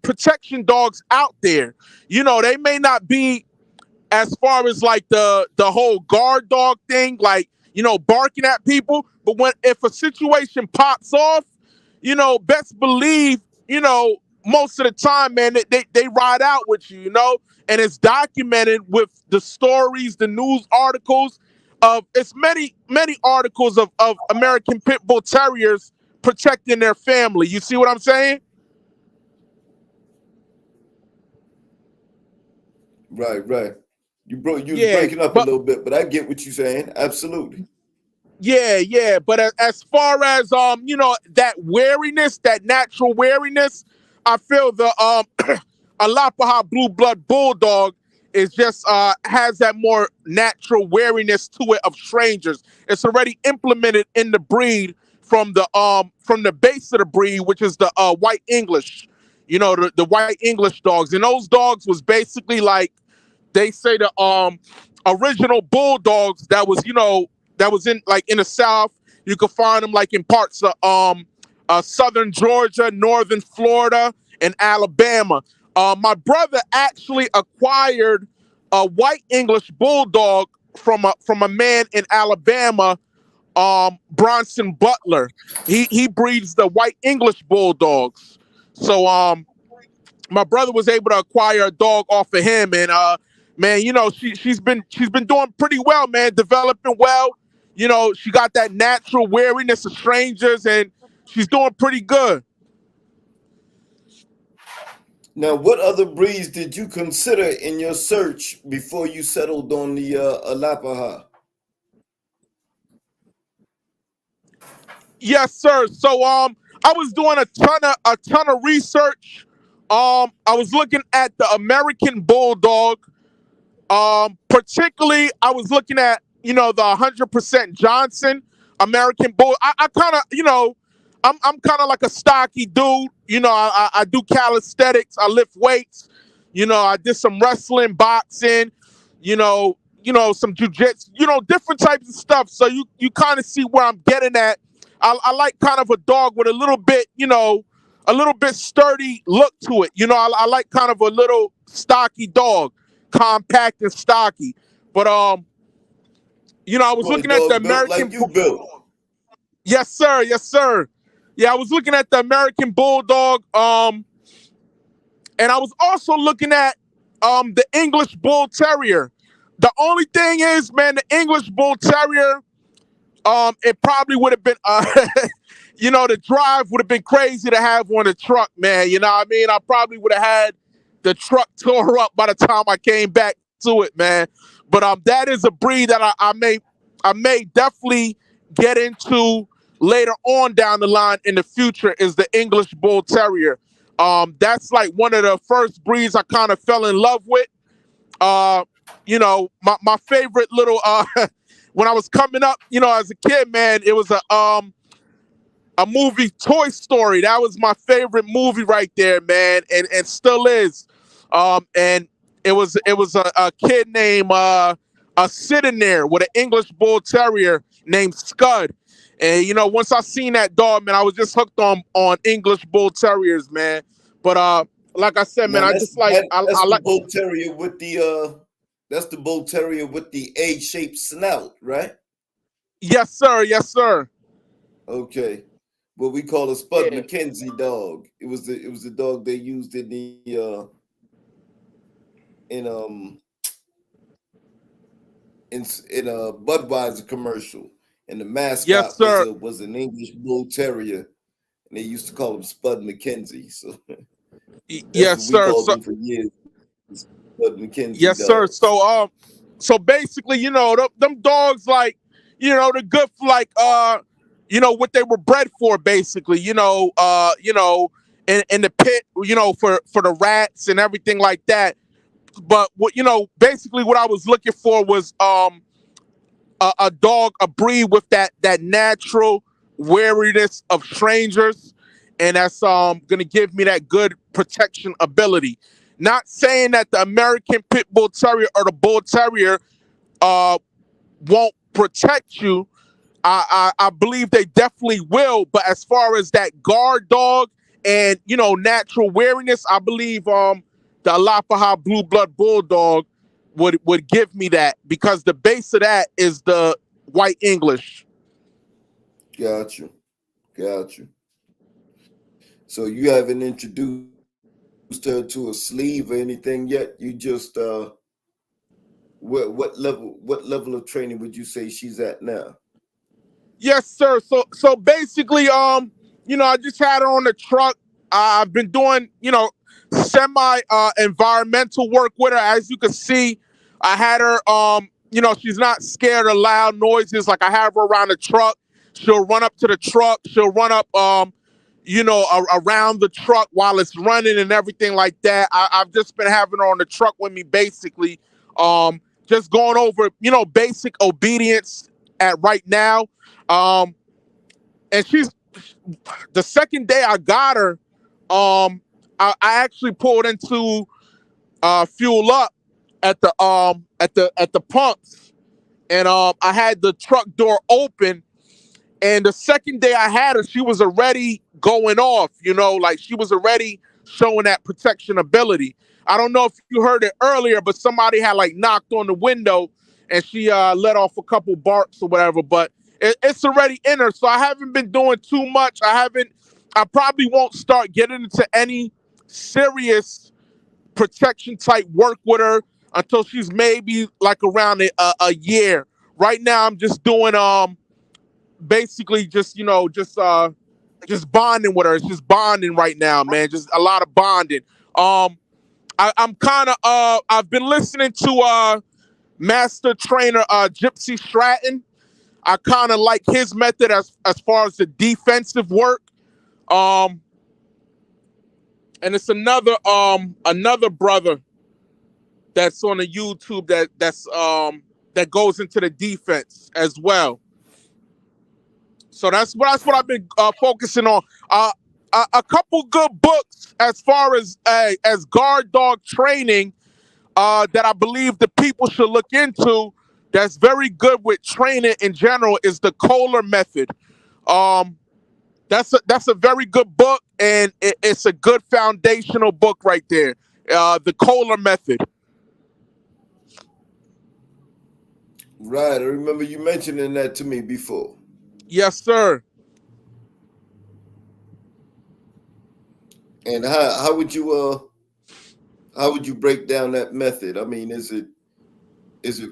protection dogs out there. You know, they may not be as far as like the whole guard dog thing, like, you know, barking at people. But when if a situation pops off, you know, best believe, you know, most of the time, man, they ride out with you, you know, and it's documented with the stories, the news articles of it's many articles of American Pit Bull Terriers protecting their family. You see what I'm saying? right, right. You was Yeah, breaking up a but little bit, but I get what you're saying. Absolutely. yeah, yeah, but as far as you know, that wariness, that natural wariness, I feel the Alapaha Blue Blood Bulldog is just has that more natural wariness to it of strangers. It's already implemented in the breed from the base of the breed, which is the white English. You know, the white English dogs, and those dogs was basically like they say the original bulldogs that was, you know, that was in like in the South. You could find them like in parts of southern Georgia, northern Florida, and Alabama. My brother actually acquired a white English bulldog from a man in Alabama, Bronson Butler. He breeds the white English bulldogs. So my brother was able to acquire a dog off of him, and man, you know, she's been doing pretty well, man, developing well. You know, she got that natural wariness of strangers, and she's doing pretty good. Now, what other breeds did you consider in your search before you settled on the Alapaha? Yes, sir. So I was doing a ton of research. I was looking at the American Bulldog. Particularly, I was looking at, you know, the 100% Johnson American Bull. I kind of, you know, I'm kind of like a stocky dude. You know, I do calisthenics. I lift weights. You know, I did some wrestling, boxing. You know, some jujitsu. You know, different types of stuff. So you kind of see where I'm getting at. I like kind of a dog with a little bit, you know, a little bit sturdy look to it. You know, I like kind of a little stocky dog, compact and stocky. But you know, I was Want a looking at the dog built like American. you built. Yes, sir. Yes, sir. Yeah, I was looking at the American Bulldog. And I was also looking at the English Bull Terrier. The only thing is, man, the English Bull Terrier, it probably would have been, you know, the drive would have been crazy to have on the truck, man. You know what I mean? I probably would have had the truck tore up by the time I came back to it, man. But that is a breed that I may definitely get into later on down the line in the future is the English Bull Terrier. That's like one of the first breeds I kind of fell in love with. Uh, you know, my favorite little when I was coming up, you know, as a kid, man, it was a movie, Toy Story. That was my favorite movie right there, man, and still is. And it was a kid named sitting there with an English Bull Terrier named Scud. And you know, once I seen that dog, man, I was just hooked on English Bull Terriers, man. But like I said, man, Now I that's just like that's I the like. bull terrier with the that's the bull terrier with the egg-shaped snout, right? Yes, sir. Yes, sir. Okay. What we call a Spud Yeah. McKenzie dog. It was the dog they used in the in um in a Budweiser commercial, and the Yes, mascot sir. was an English bull terrier. and they used to call him Spud McKenzie. So that's Yes, what we sir. called So him for years. Spud McKenzie yes, sir. dogs. So basically, them dogs, like, they're good for, like, what they were bred for, basically, in the pit, for the rats and everything like that. But basically what I was looking for was a dog, a breed with that natural wariness of strangers, and that's gonna give me that good protection ability. Not saying that the American Pit Bull Terrier or the Bull Terrier uh won't protect you. I believe they definitely will. But as far as that guard dog and natural wariness, I believe the Alapaha Blue Blood Bulldog would give me that, because the base of that is the White English. Got you. Got you. So you haven't introduced her to a sleeve or anything yet. You just what level of training would you say she's at now? Yes, sir. So basically, I just had her on the truck. I've been doing, semi environmental work with her. As you can see, I had her she's not scared of loud noises. Like, I have her around the truck. She'll run up to the truck. She'll run up around the truck while it's running and everything like that. I've just been having her on the truck with me, basically. Just going over, basic obedience at right now. Um, and she's the second day I got her, I actually pulled into fuel up at the pumps, and I had the truck door open. And the second day I had her, she was already going off, like, she was already showing that protection ability. I don't know if you heard it earlier, but somebody had, like, knocked on the window, and she let off a couple barks or whatever, but it's already in her. So I haven't been doing too much. I probably won't start getting into any serious protection type work with her until she's maybe like around a year. Right now I'm just doing basically just bonding with her. It's just bonding right now, man. Just a lot of bonding. Um, I'm kind of I've been listening to master trainer Gypsy Stratton. I kind of like his method as far as the defensive work. Um, and it's another brother that's on the YouTube that goes into the defense as well. So that's what I've been focusing on. A couple good books as far as guard dog training that I believe the people should look into. That's very good with training in general is the Kohler method. Um, that's a very good book, and it's a good foundational book right there. The Kohler method. Right. I remember you mentioning that to me before. Yes, sir. And how would you break down that method? I mean, is it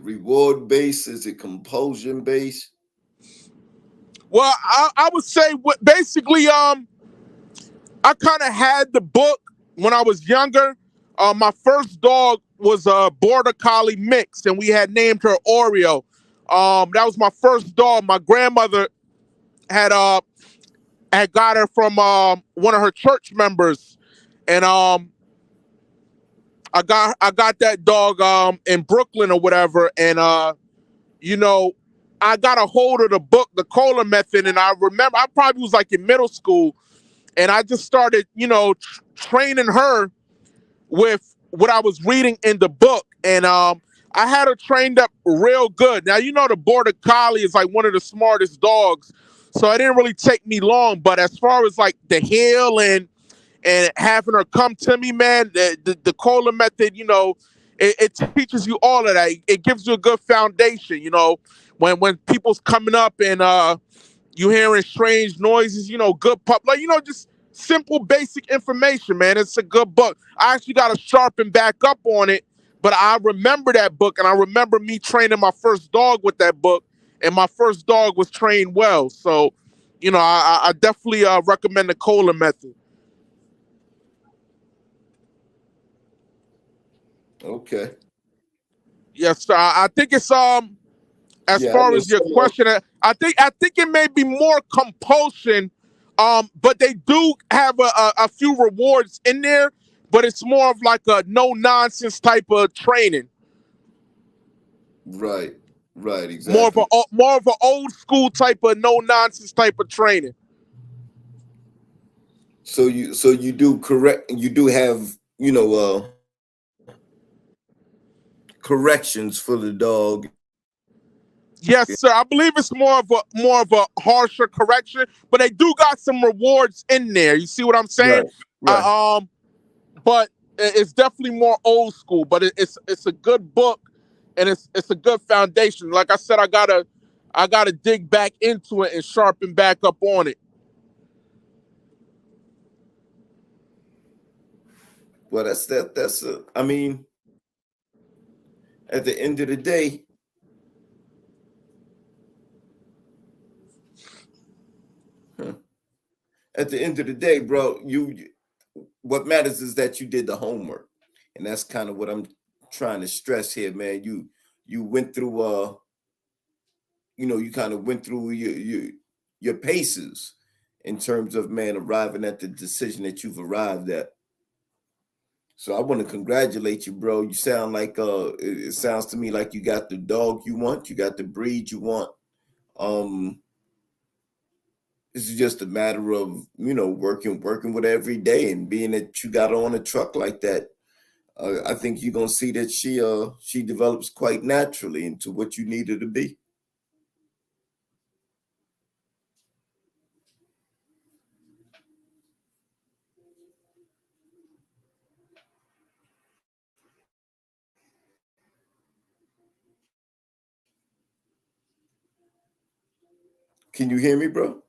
reward based? Is it compulsion based? Well, I would say basically I kind of had the book when I was younger. My first dog was a border collie mix, and we had named her Oreo. That was my first dog. My grandmother had had got her from one of her church members, and I got that dog in Brooklyn or whatever, and you know I got a hold of the book, the Kohler method, and I remember I probably was like in middle school, and I just started training her with what I was reading in the book, and I had her trained up real good. Now the border collie is like one of the smartest dogs, so it didn't really take me long. But as far as like the heel and having her come to me, man, the Kohler method, it teaches you all of that. It gives you a good foundation, when people's coming up and you hearing strange noises, good pup, like, just simple basic information, man. It's a good book. I actually got to sharpen back up on it, but I remember that book, and I remember me training my first dog with that book, and my first dog was trained well. So, I definitely recommend the Kohler method. Okay. Yes, sir. I think it's as Yeah, I far know as your some of question, I think it may be more compulsion, but they do have a few rewards in there, but it's more of like a no nonsense type of training, right, right, exactly. more of an old school type of no nonsense type of training. So you do correct, you do have, corrections for the dog. Yes, sir. I believe it's more of a harsher correction, but they do got some rewards in there. You see what I'm saying? Right, right. Uh, um, but it's definitely more old school. But it's a good book, and it's a good foundation. Like I said, I gotta dig back into it and sharpen back up on it. Well, I mean, at the end of the day, huh, at the end of the day, bro, what matters is that you did the homework, and that's kind of what I'm trying to stress here, man. You went through, you kind of went through your paces in terms of, man, arriving at the decision that you've arrived at. So I want to congratulate you, bro. You sound like it sounds to me like you got the dog you want, you got the breed you want. Um, this is just a matter of, working with her every day, and being that you got her on a truck like that. I think you're gonna see that she develops quite naturally into what you need her to be. Can you hear me, bro?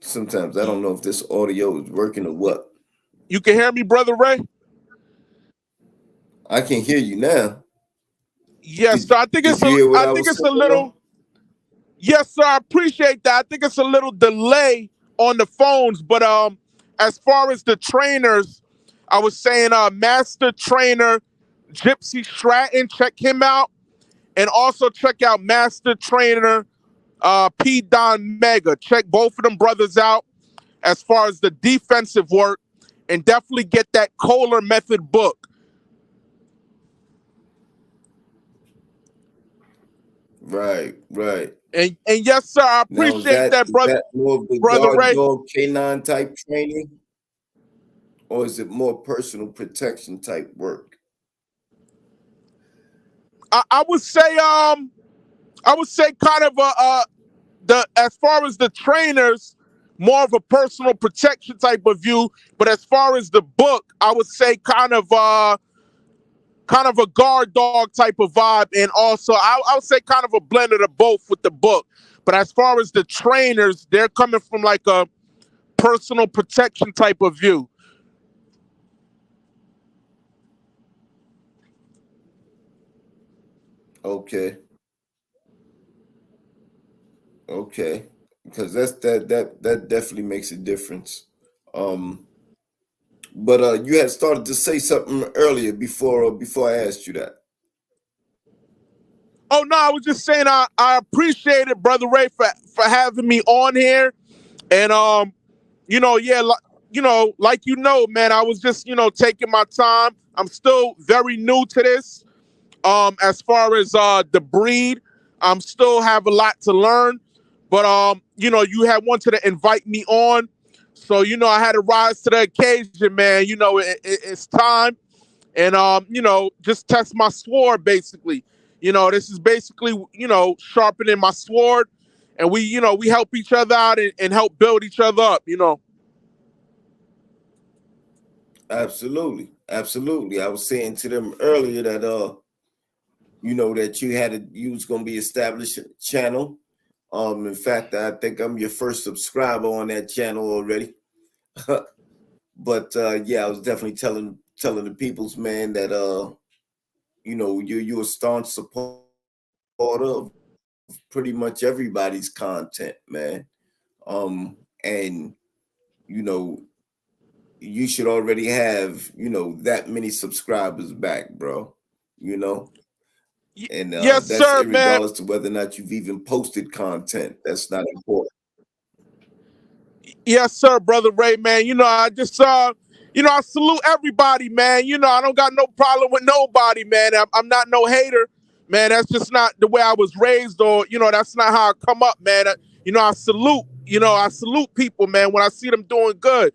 Sometimes I don't know if this audio is working or what. You can hear me, brother Ray? I can hear you now. Yes, Did sir. did you hear what I I think was it's a saying, little. bro? Yes, sir. I appreciate that. I think it's a little delay on the phones, but as far as the trainers, I was saying Master Trainer Gypsy Stratton, check him out, and also check out Master Trainer P Don Mega. Check both of them brothers out as far as the defensive work, and definitely get that Kohler Method book. Right, right. And yes, sir, I Now appreciate that, is that more of the brother guard Ray. dog canine type training, or is it more personal protection type work? I would say kind of the as far as the trainers, more of a personal protection type of view. But as far as the book, I would say kind of a guard dog type of vibe, and also I would say kind of a blend of the both with the book. But as far as the trainers, they're coming from like a personal protection type of view. Okay, okay, because that definitely makes a difference. Um, but you had started to say something earlier before I asked you that. Oh no, I was just saying I appreciate it, brother Ray, for having me on here. And yeah, like man, I was just taking my time. I'm still very new to this. As far as the breed, I'm still have a lot to learn. But you had wanted to invite me on, so I had to rise to the occasion, man. It's time, and just test my sword basically. This is basically sharpening my sword, and we help each other out and help build each other up. Absolutely, absolutely. I was saying to them earlier that that you was gonna be establishing a channel. In fact, I think I'm your first subscriber on that channel already. But yeah, I was definitely telling the peoples, man, that you're a staunch supporter of pretty much everybody's content, man. And you know, you should already have, that many subscribers back, bro. You know, and Yes, that's sir, man. irregardless to whether or not you've even posted content. That's not important. Yes, sir, brother Ray, man. I just I salute everybody, man. I don't got no problem with nobody, man. I'm not no hater, man. That's just not the way I was raised, or that's not how I come up, man. I salute, I salute people, man, when I see them doing good.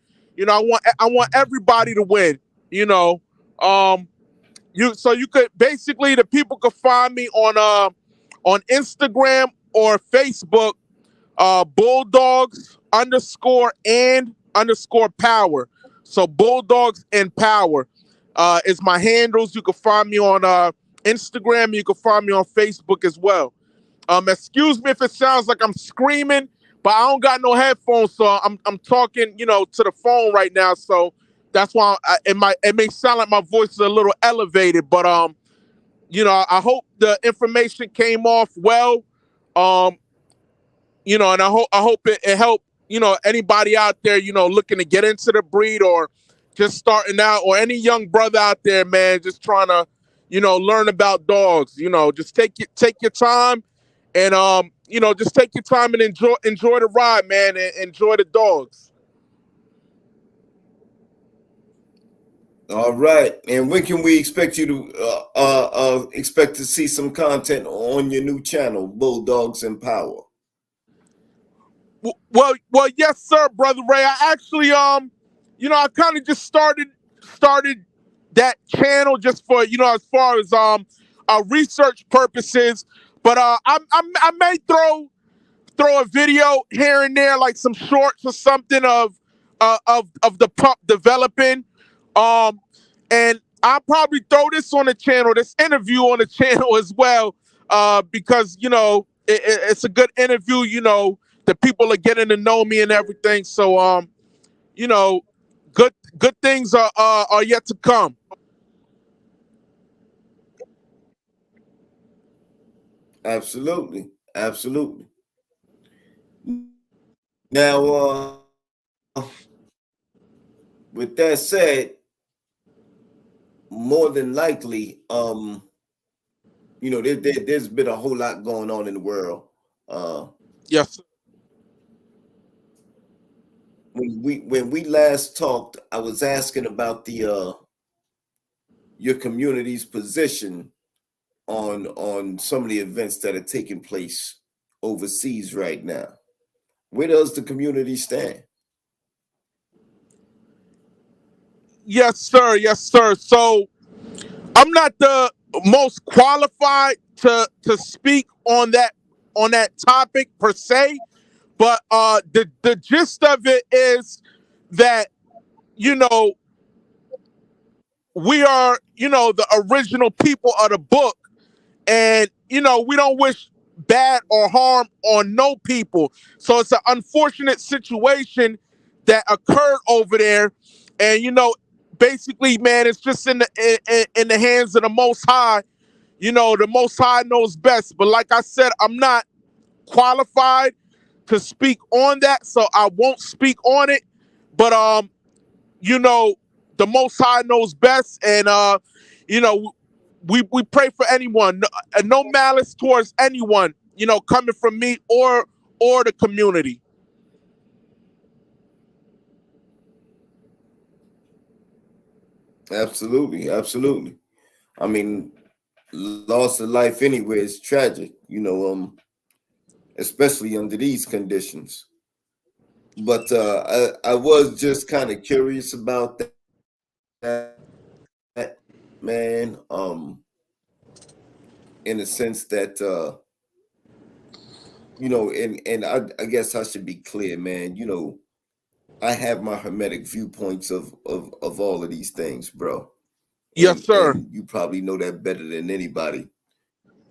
I want everybody to win. You know, um, you could basically, the people could find me on Instagram or Facebook, Bulldogs underscore power. So Bulldogs and power is my handles. You can find me on Instagram. You can find me on Facebook as well. Excuse me if it sounds like I'm screaming, but I don't got no headphones, so I'm talking, to the phone right now. So that's why it may sound like my voice is a little elevated, but I hope the information came off well. Um, and I hope it helped, anybody out there, looking to get into the breed, or just starting out, or any young brother out there, man, just trying to, learn about dogs. Just take your time, and just take your time and enjoy the ride, man, and enjoy the dogs. All right. And when can we expect you to expect to see some content on your new channel, Bulldogs and Power? Well, yes, sir, brother Ray. I actually, I kind of just started that channel just for, as far as research purposes. But I may throw a video here and there, like some shorts or something of the pup developing. Um, and I'll probably throw this on the channel, this interview on the channel as well, because it's a good interview. The people are getting to know me and everything. So you know, good things are yet to come. Absolutely. Absolutely. Now, with that said, more than likely, there's been a whole lot going on in the world. Uh, Yes, when we last talked, I was asking about the your community's position on some of the events that are taking place overseas right now. Where does the community stand? yes, sir. Yes, sir. So I'm not the most qualified to speak on that topic per se, but the gist of it is that you know we are, the original people of the book, and we don't wish bad or harm on no people. So it's an unfortunate situation that occurred over there, and basically, man, it's just in the hands of the Most High. The Most High knows best. But like I said, I'm not qualified to speak on that, so I won't speak on it. But you know, the Most High knows best, and you know, we pray for anyone, no malice towards anyone, coming from me or the community. Absolutely, absolutely. I mean, loss of life anywhere is tragic, especially under these conditions. But I was just kind of curious about that, man. In the sense that and I guess I should be clear, man. I have my hermetic viewpoints of all of these things, bro. Yes, And sir. and you probably know that better than anybody.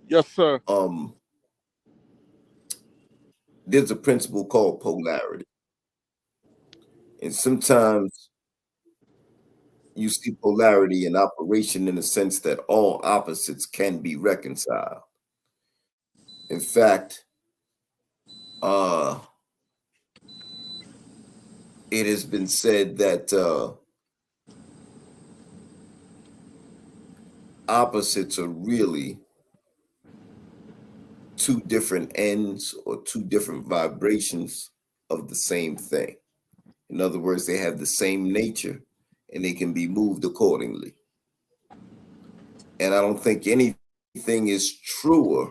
Yes, sir. Um, there's a principle called polarity, and sometimes You see polarity in operation in the sense that all opposites can be reconciled. In fact, uh, it has been said that opposites are really two different ends or two different vibrations of the same thing. In other words, they have the same nature and they can be moved accordingly. And I don't think anything is truer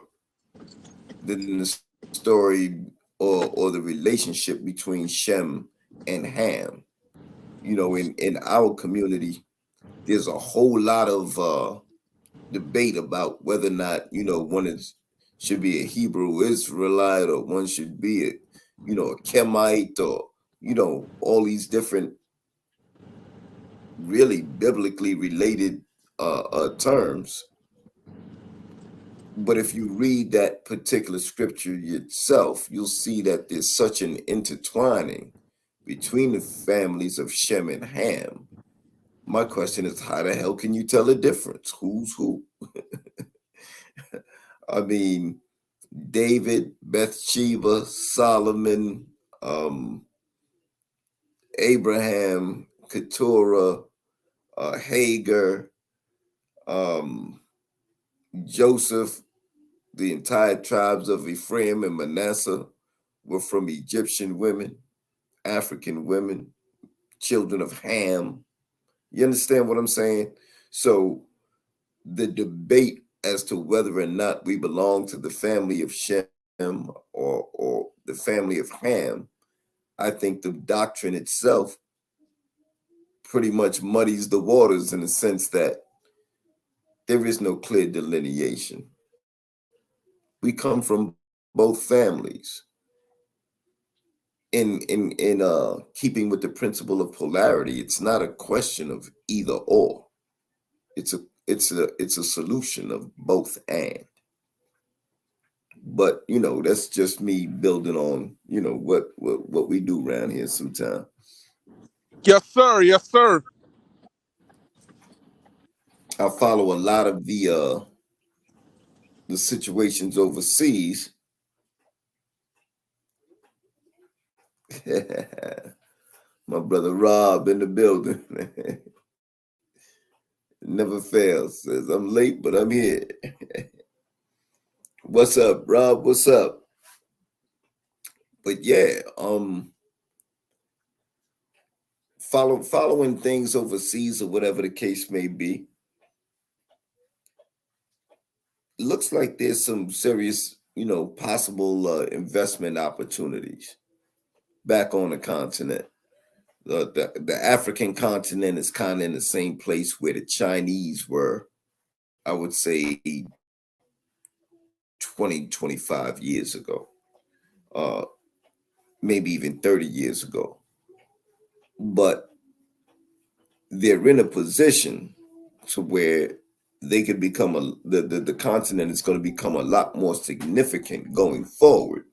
than the story or the relationship between Shem and Ham. You know, in our community, there's a whole lot of debate about whether or not, you know, one is should be a Hebrew Israelite or one should be a, you know, a Kemite or, you know, all these different really biblically related terms. But if you read that particular scripture itself, you'll see that there's such an intertwining between the families of Shem and Ham. My question is, how the hell can you tell the difference? Who's who? I mean, David, Bathsheba, Solomon, um, Abraham, Keturah, Hagar, um, Joseph, the entire tribes of Ephraim and Manasseh were from Egyptian women, African women, children of Ham. You understand what I'm saying? So the debate as to whether or not we belong to the family of Shem or the family of Ham, I think the doctrine itself pretty much muddies the waters in the sense that there is no clear delineation. We come from both families. In keeping with the principle of polarity, it's not a question of either or. It's a solution of both and. But you know, that's just me building on, you know, what we do around here sometimes. Yes, sir. Yes, sir. I follow a lot of the situations overseas. My brother Rob in the building. Never fails. Says I'm late, but I'm here. What's up, Rob? What's up? But yeah, following things overseas or whatever the case may be, looks like there's some serious, you know, possible investment opportunities back on the continent. The African continent is kind of in the same place where the Chinese were, I would say 20, 25 years ago, uh, maybe even 30 years ago. But they're in a position to where they could become the continent is going to become a lot more significant going forward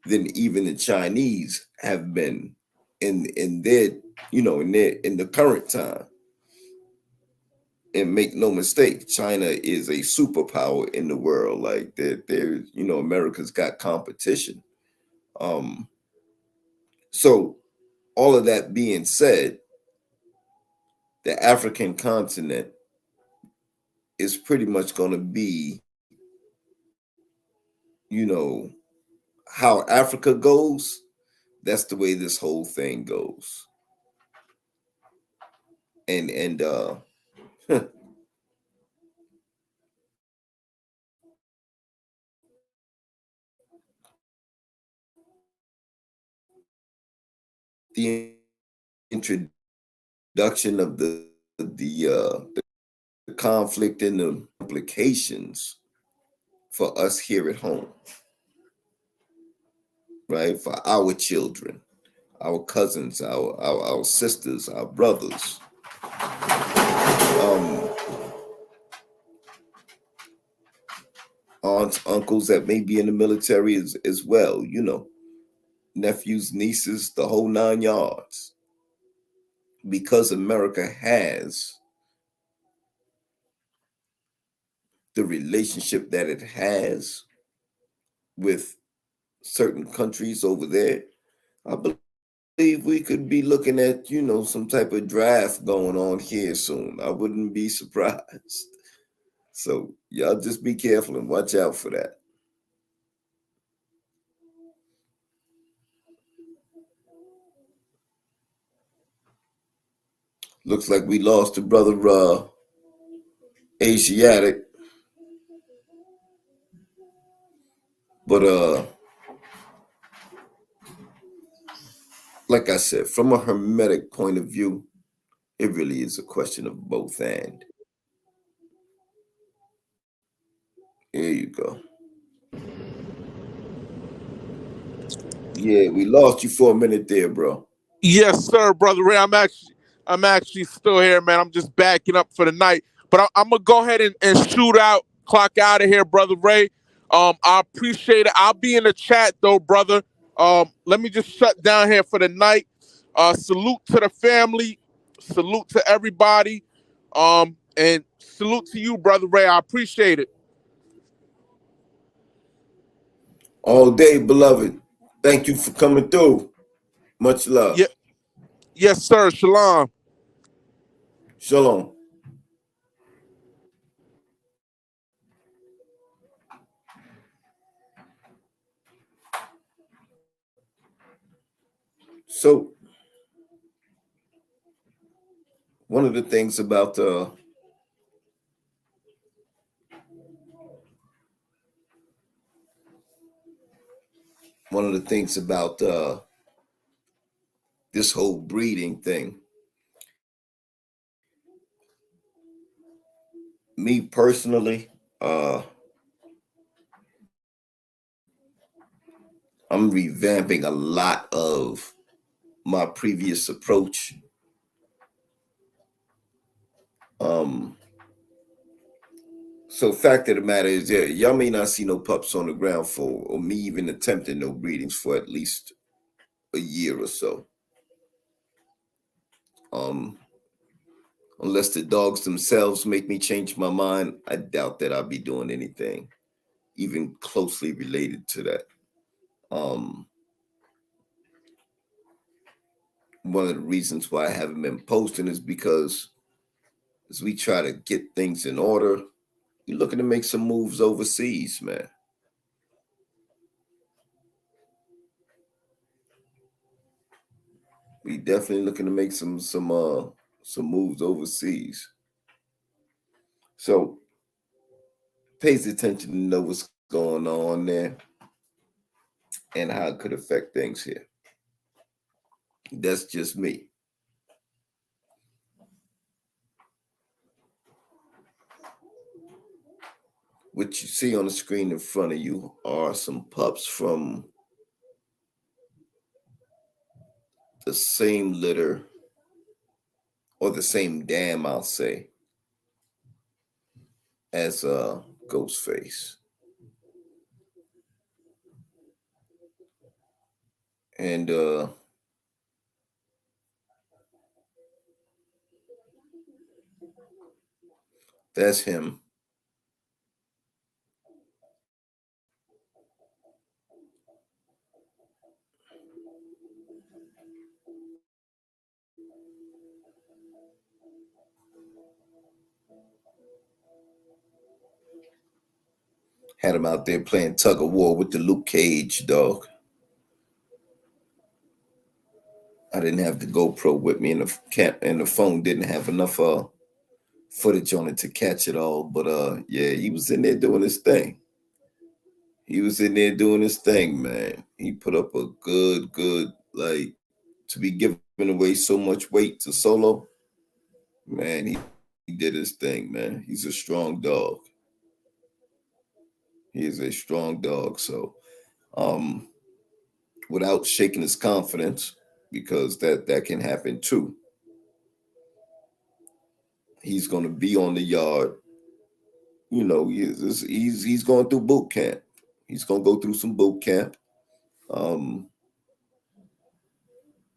than even the Chinese have been in their, you know, in the current time. And make no mistake, China is a superpower in the world. Like there, you know, America's got competition. Um, so all of that being said, the African continent is pretty much going to be, you know, how Africa goes. That's the way this whole thing goes. And the introduction of the conflict and the implications for us here at home, right? For our children, our cousins, our sisters, our brothers, um, aunts, uncles that may be in the military as well, you know, nephews, nieces, the whole nine yards. because America has the relationship that it has with certain countries over there, I believe we could be looking at, some type of draft going on here soon. I wouldn't be surprised. So y'all just be careful and watch out for that. Looks like we lost the brother Asiatic. But like I said, from a hermetic point of view, it really is a question of both and. Here you go. Yeah, we lost you for a minute there, bro. Yes, sir, brother Ray. I'm actually still here, man. I'm just backing up for the night. But I'm gonna go ahead and shoot out, clock out of here, brother Ray. I appreciate it. I'll be in the chat though, brother. Let me just shut down here for the night. Salute to the family, salute to everybody, and salute to you, brother Ray. I appreciate it. All day, beloved. Thank you for coming through. Much Yeah, love. yes, sir. Shalom. Shalom. So one of the things about one of the things about this whole breeding thing, me personally, I'm revamping a lot of my previous approach. Um, so fact of the matter is, yeah, y'all may not see no pups on the ground for, or me even attempting no breedings for at least a year or so. Um, unless the dogs themselves make me change my mind, I doubt that I'll be doing anything even closely related to that. Um, one of the reasons why I haven't been posting is because as we try to get things in order, we're looking to make some moves overseas, man. We definitely looking to make some moves overseas. So pays attention to know what's going on there and how it could affect things here. That's just me. What you see on the screen in front of you are some pups from the same litter or the same dam, I'll say, as Ghostface. And that's him. Had him out there playing tug of war with the Luke Cage dog. I didn't have the GoPro with me, and the phone didn't have enough footage on it to catch it all. But yeah, he was in there doing his thing. He was in there doing his thing, man. He put up a good like to be giving away so much weight to Solo. Man, he did his thing, man. He's a strong dog. He is a strong dog. So um without shaking his confidence, because that can happen too. He's gonna be on the yard. He's going through boot camp. He's gonna go through some boot camp. Um,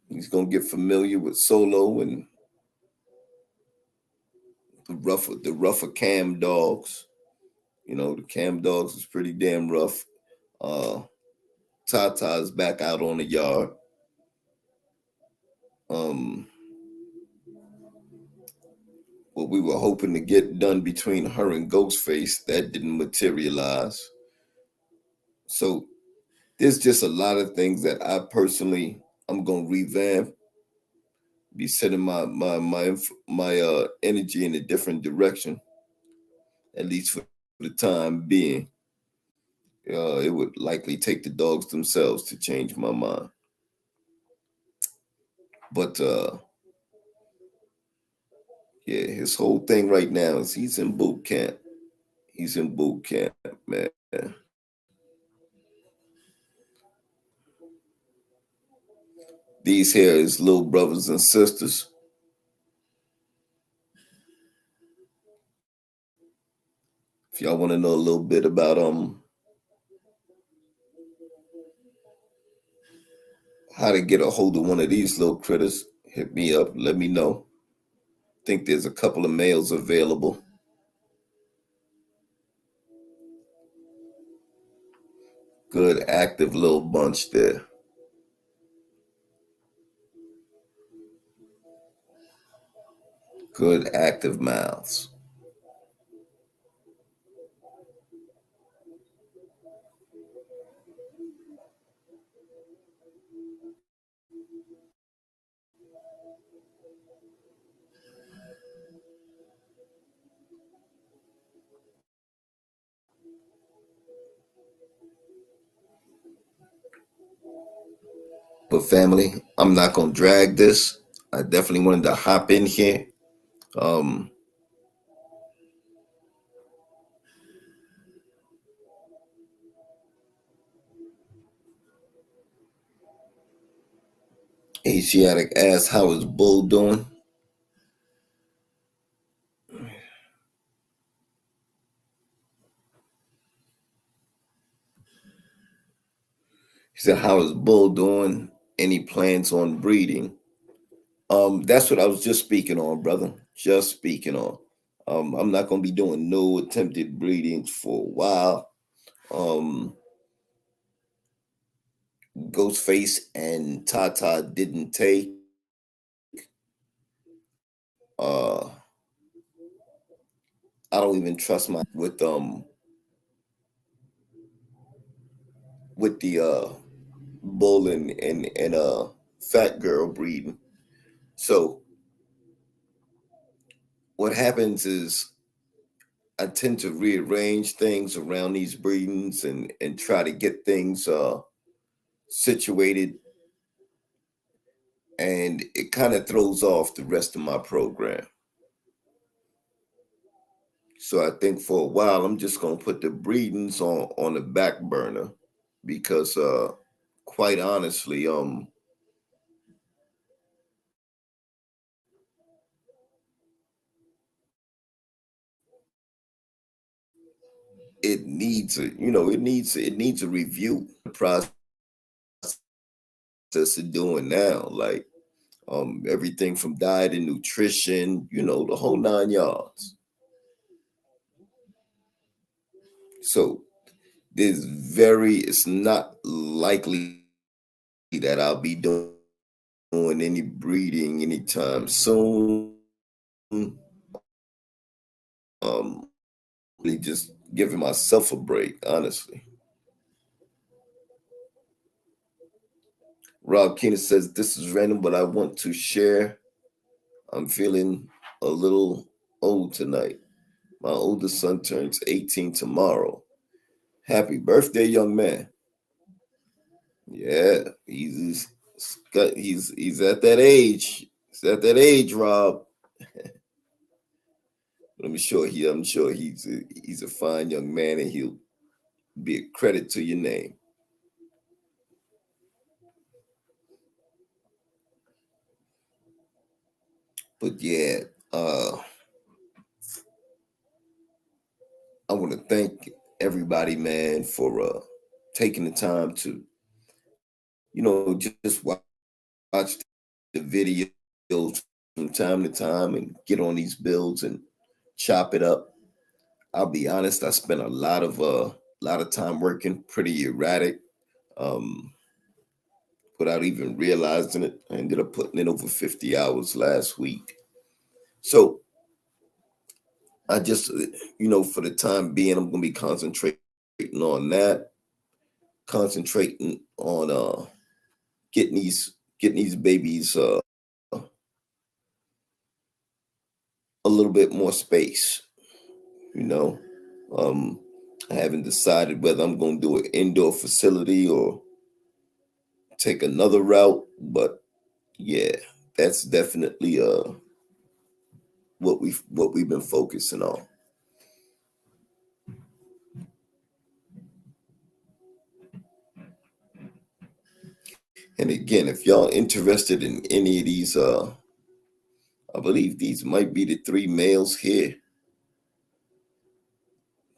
he's gonna get familiar with Solo, and the rougher cam dogs. The cam dogs is pretty damn rough. Uh, Tata is back out on the yard. Um, what we were hoping to get done between her and Ghostface, that didn't materialize. So there's just a lot of things that I'm gonna revamp, be setting my energy in a different direction, at least for the time being. It would likely take the dogs themselves to change my mind. But yeah, his whole thing right now is he's in boot camp. He's in boot camp, man. These here is little brothers and sisters. If y'all want to know a little bit about how to get a hold of one of these little critters, hit me up. Let me know. Think there's a couple of males available. Good active little bunch there. Good active mouths. But family, I'm not gonna drag this. I definitely wanted to hop in here. Um, Asiatic ass, how is Bull doing? He said, how is Bull doing? Any plans on breeding? That's what I was just speaking on, brother. Just speaking on. I'm not gonna be doing no attempted breedings for a while. Um, Ghostface and Tata didn't take. Uh, I don't even trust my with the bull and fat girl breeding. So what happens is I tend to rearrange things around these breedings and try to get things situated, and it kind of throws off the rest of my program. So I think for a while I'm just gonna put the breedings on the back burner because quite honestly, it needs a review. The process of doing now, like everything from diet and nutrition, the whole 9 yards. So it's not likely that I'll be doing any breeding anytime soon. Really just giving myself a break, honestly. Rob Keenan says, this is random, but I want to share. I'm feeling a little old tonight. My oldest son turns 18 tomorrow. Happy birthday, young man. Yeah, he's at that age. He's at that age, Rob. But I'm sure he's a fine young man, and he'll be a credit to your name. But yeah, I want to thank everybody, man, for taking the time to, just watch the videos from time to time and get on these builds and chop it up. I'll be honest, I spent a lot of time working pretty erratic, um, without even realizing it. I ended up putting in over 50 hours last week. So I just, for the time being, I'm gonna be concentrating on that, concentrating on getting these babies a little bit more space. You know, um, I haven't decided whether I'm gonna do an indoor facility or take another route, but yeah, that's definitely what we've been focusing on. And again, if y'all interested in any of these, I believe these might be the three males here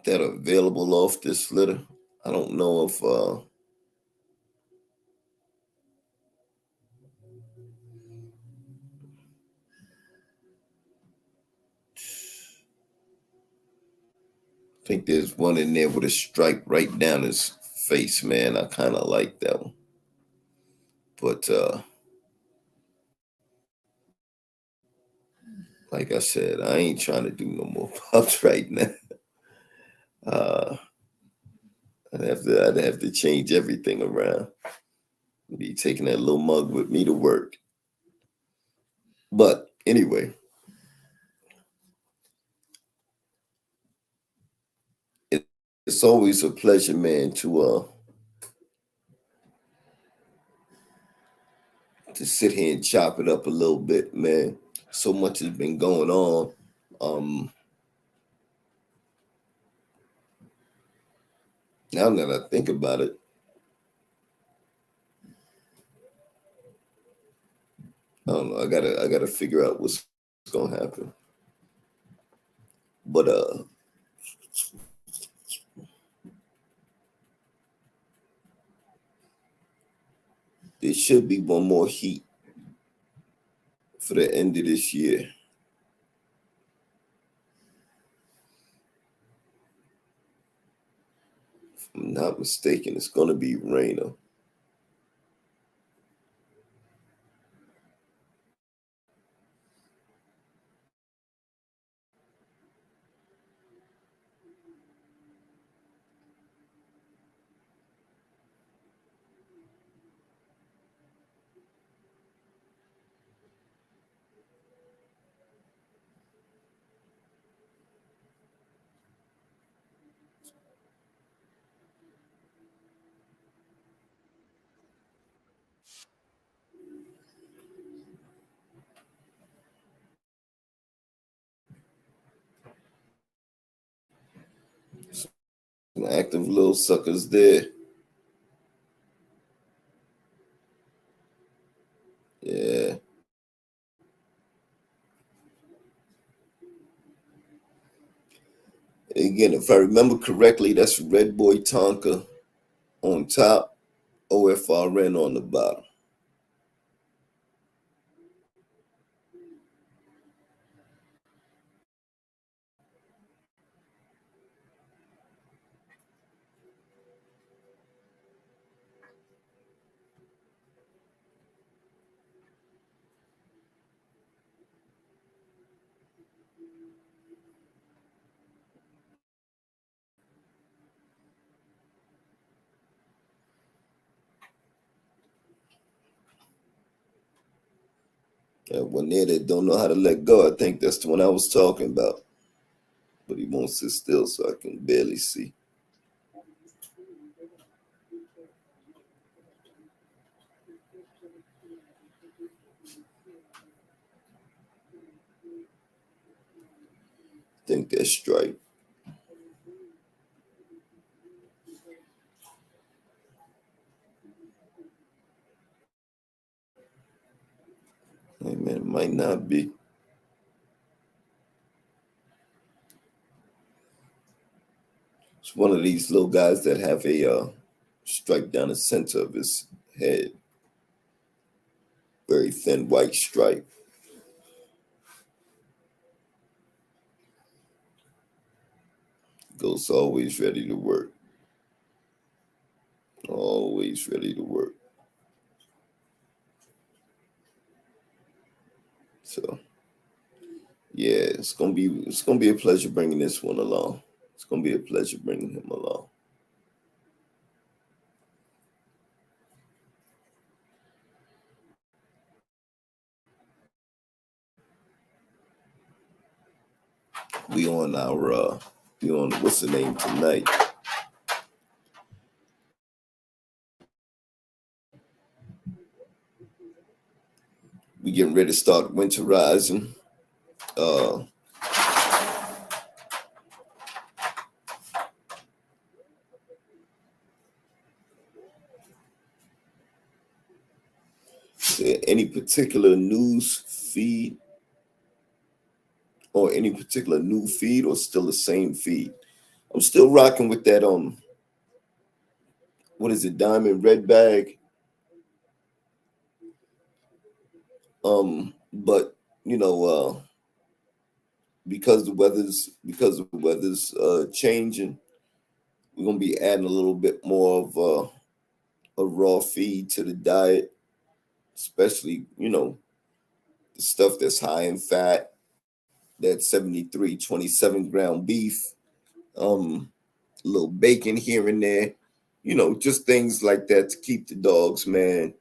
that are available off this litter. I don't know if I think there's one in there with a stripe right down his face, man. I kind of like that one. But like I said, I ain't trying to do no more pups right now. Uh, I'd have to change everything around. Be taking that little mug with me to work. But anyway, it, it's always a pleasure, man, to sit here and chop it up a little bit, man. So much has been going on. Um, Now that I think about it, I don't know. I gotta figure out what's gonna happen. But there should be one more heat for the end of this year. If I'm not mistaken, it's gonna be rainer. Some active little suckers there. Yeah. Again, if I remember correctly, that's Red Boy Tonka on top, OFRN on the bottom. That one there that don't know how to let go, I think that's the one I was talking about. But he won't sit still, so I can barely see. I think that's Stripe. Hey man, it might not be. It's one of these little guys that have a stripe down the center of his head. Very thin white stripe. Ghost always ready to work. Always ready to work. So yeah, it's gonna be a pleasure bringing this one along. It's gonna be a pleasure bringing him along. We on our we on what's the name tonight? We getting ready to start winterizing. Uh, any particular news feed or any particular new feed or still the same feed? I'm still rocking with that what is it, diamond red bag. But you know, because the weather's changing, we're gonna be adding a little bit more of a raw feed to the diet, especially the stuff that's high in fat, that 73 27 gram beef, a little bacon here and there, just things like that to keep the dogs, man,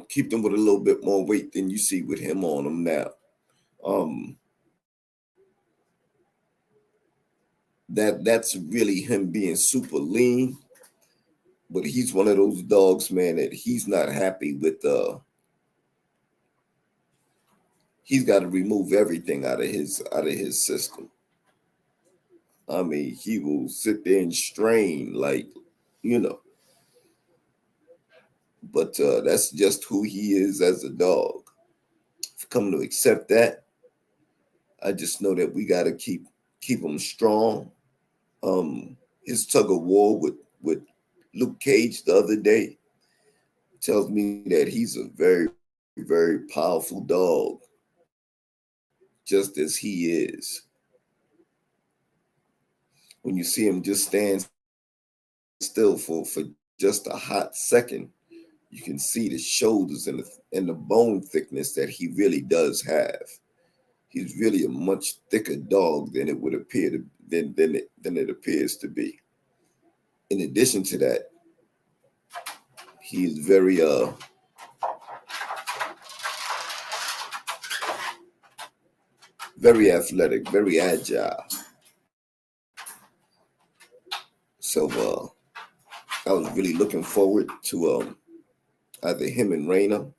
keep them with a little bit more weight than you see with him on them now. Um, that's really him being super lean, but he's one of those dogs, man, that he's not happy with. He's got to remove everything out of his system. I mean, he will sit there and strain like, you know, but that's just who he is as a dog. I've come to accept that. I just know that we got to keep him strong. His tug of war with Luke Cage the other day tells me that he's a very, very powerful dog, just as he is. When you see him just stand still for just a hot second, you can see the shoulders and the bone thickness that he really does have. He's really a much thicker dog than it would appear to than it appears to be. In addition to that, he's very athletic, very agile. So I was really looking forward to either him and Raina.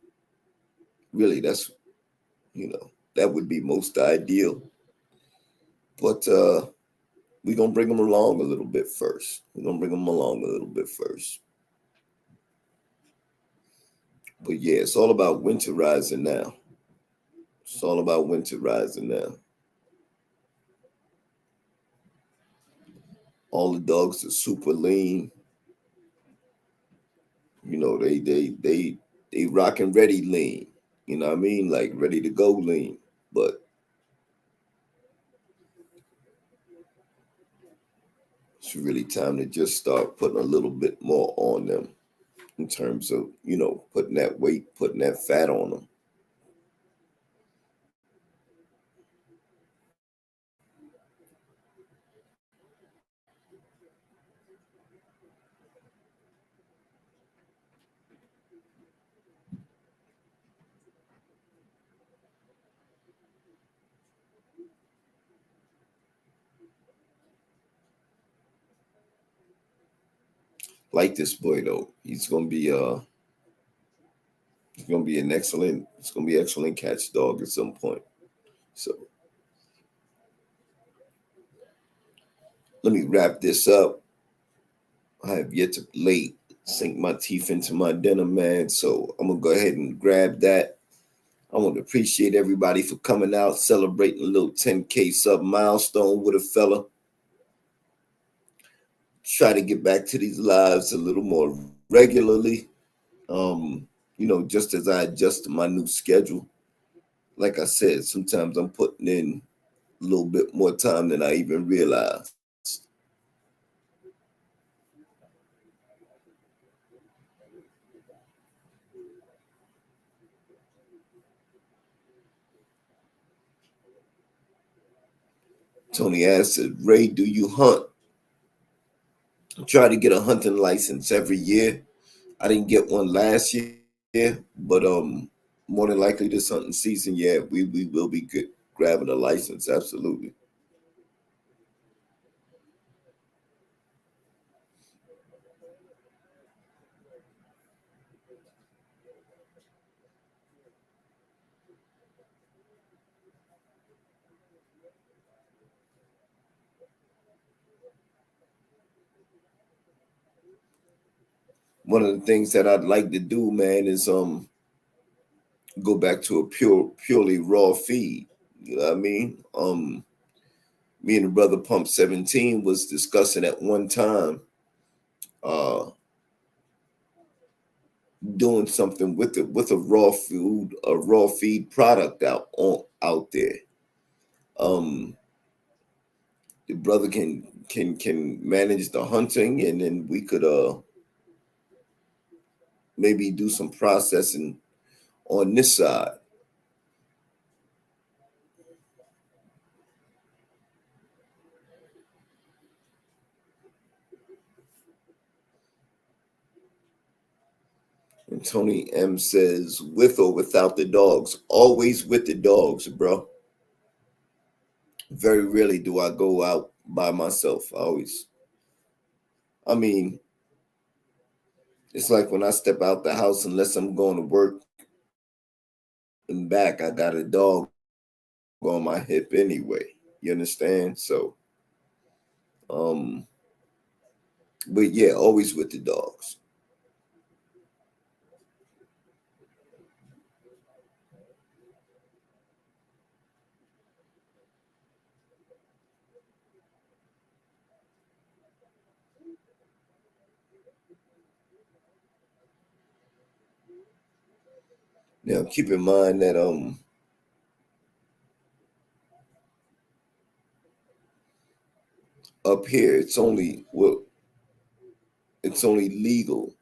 Really, that would be most ideal. But we're gonna bring him along a little bit first. We're gonna bring him along a little bit first. But yeah, it's all about winterizing now. It's all about winterizing now. All the dogs are super lean. They rocking ready lean. You know what I mean? Like ready to go lean. But it's really time to just start putting a little bit more on them in terms of, putting that weight, putting that fat on them. Like this boy though, he's gonna be excellent catch dog at some point. So let me wrap this up. I have yet to sink my teeth into my dinner, man. So I'm gonna go ahead and grab that. I want to appreciate everybody for coming out, celebrating a little 10K sub milestone with a fella. Try to get back to these lives a little more regularly. Just as I adjust to my new schedule. Like I said, sometimes I'm putting in little bit more time than I even realized. Tony asked, Ray, do you hunt? I try to get a hunting license every year. I didn't get one last year, but more than likely this hunting season, yeah, we will be good grabbing a license, absolutely. One of the things that I'd like to do, man, is go back to a purely raw feed. You know what I mean? Me and the brother Pump 17 was discussing at one time uh doing something with it with a raw feed product out there. Um the brother can manage the hunting, and then we could maybe do some processing on this side. And Tony M says, with or without the dogs? Always with the dogs, bro. Very rarely do I go out by myself. I mean, it's like when I step out the house, unless I'm going to work and back, I got a dog on my hip anyway. You understand? So, um, but yeah, always with the dogs. Now, keep in mind that up here it's only legal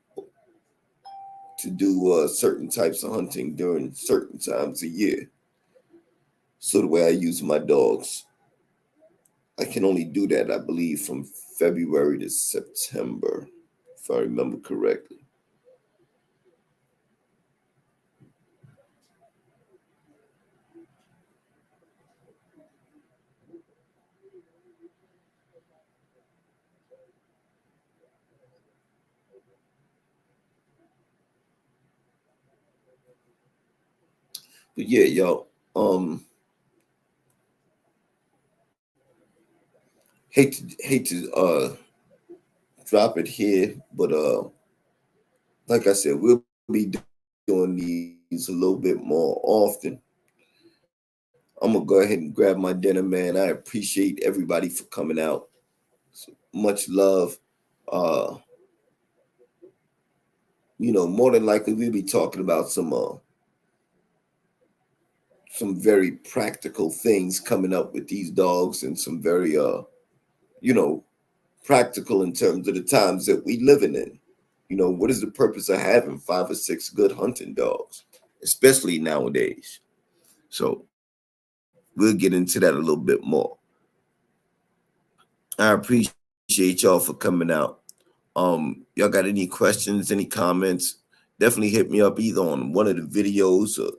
to do certain types of hunting during certain times a year. So the way I use my dogs, I can only do that, I believe, from February to September, if I remember correctly. But yeah, y'all, hate to drop it here, but like I said, we'll be doing these a little bit more often. I'm gonna go ahead and grab my dinner, man. I appreciate everybody for coming out. So much love. Uh, more than likely we'll be talking about some very practical things coming up with these dogs, and some very you know, practical in terms of the times that we living in. What is the purpose of having 5 or 6 good hunting dogs, especially nowadays? So we'll get into that a little bit more. I appreciate y'all for coming out. Y'all got any questions, any comments? Definitely hit me up either on one of the videos, or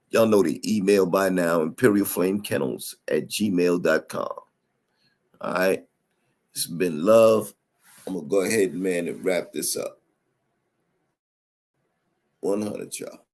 y'all know the email by now, imperialflamekennels@gmail.com. All right. It's been love. I'm gonna go ahead, man, and wrap this up. 100, y'all.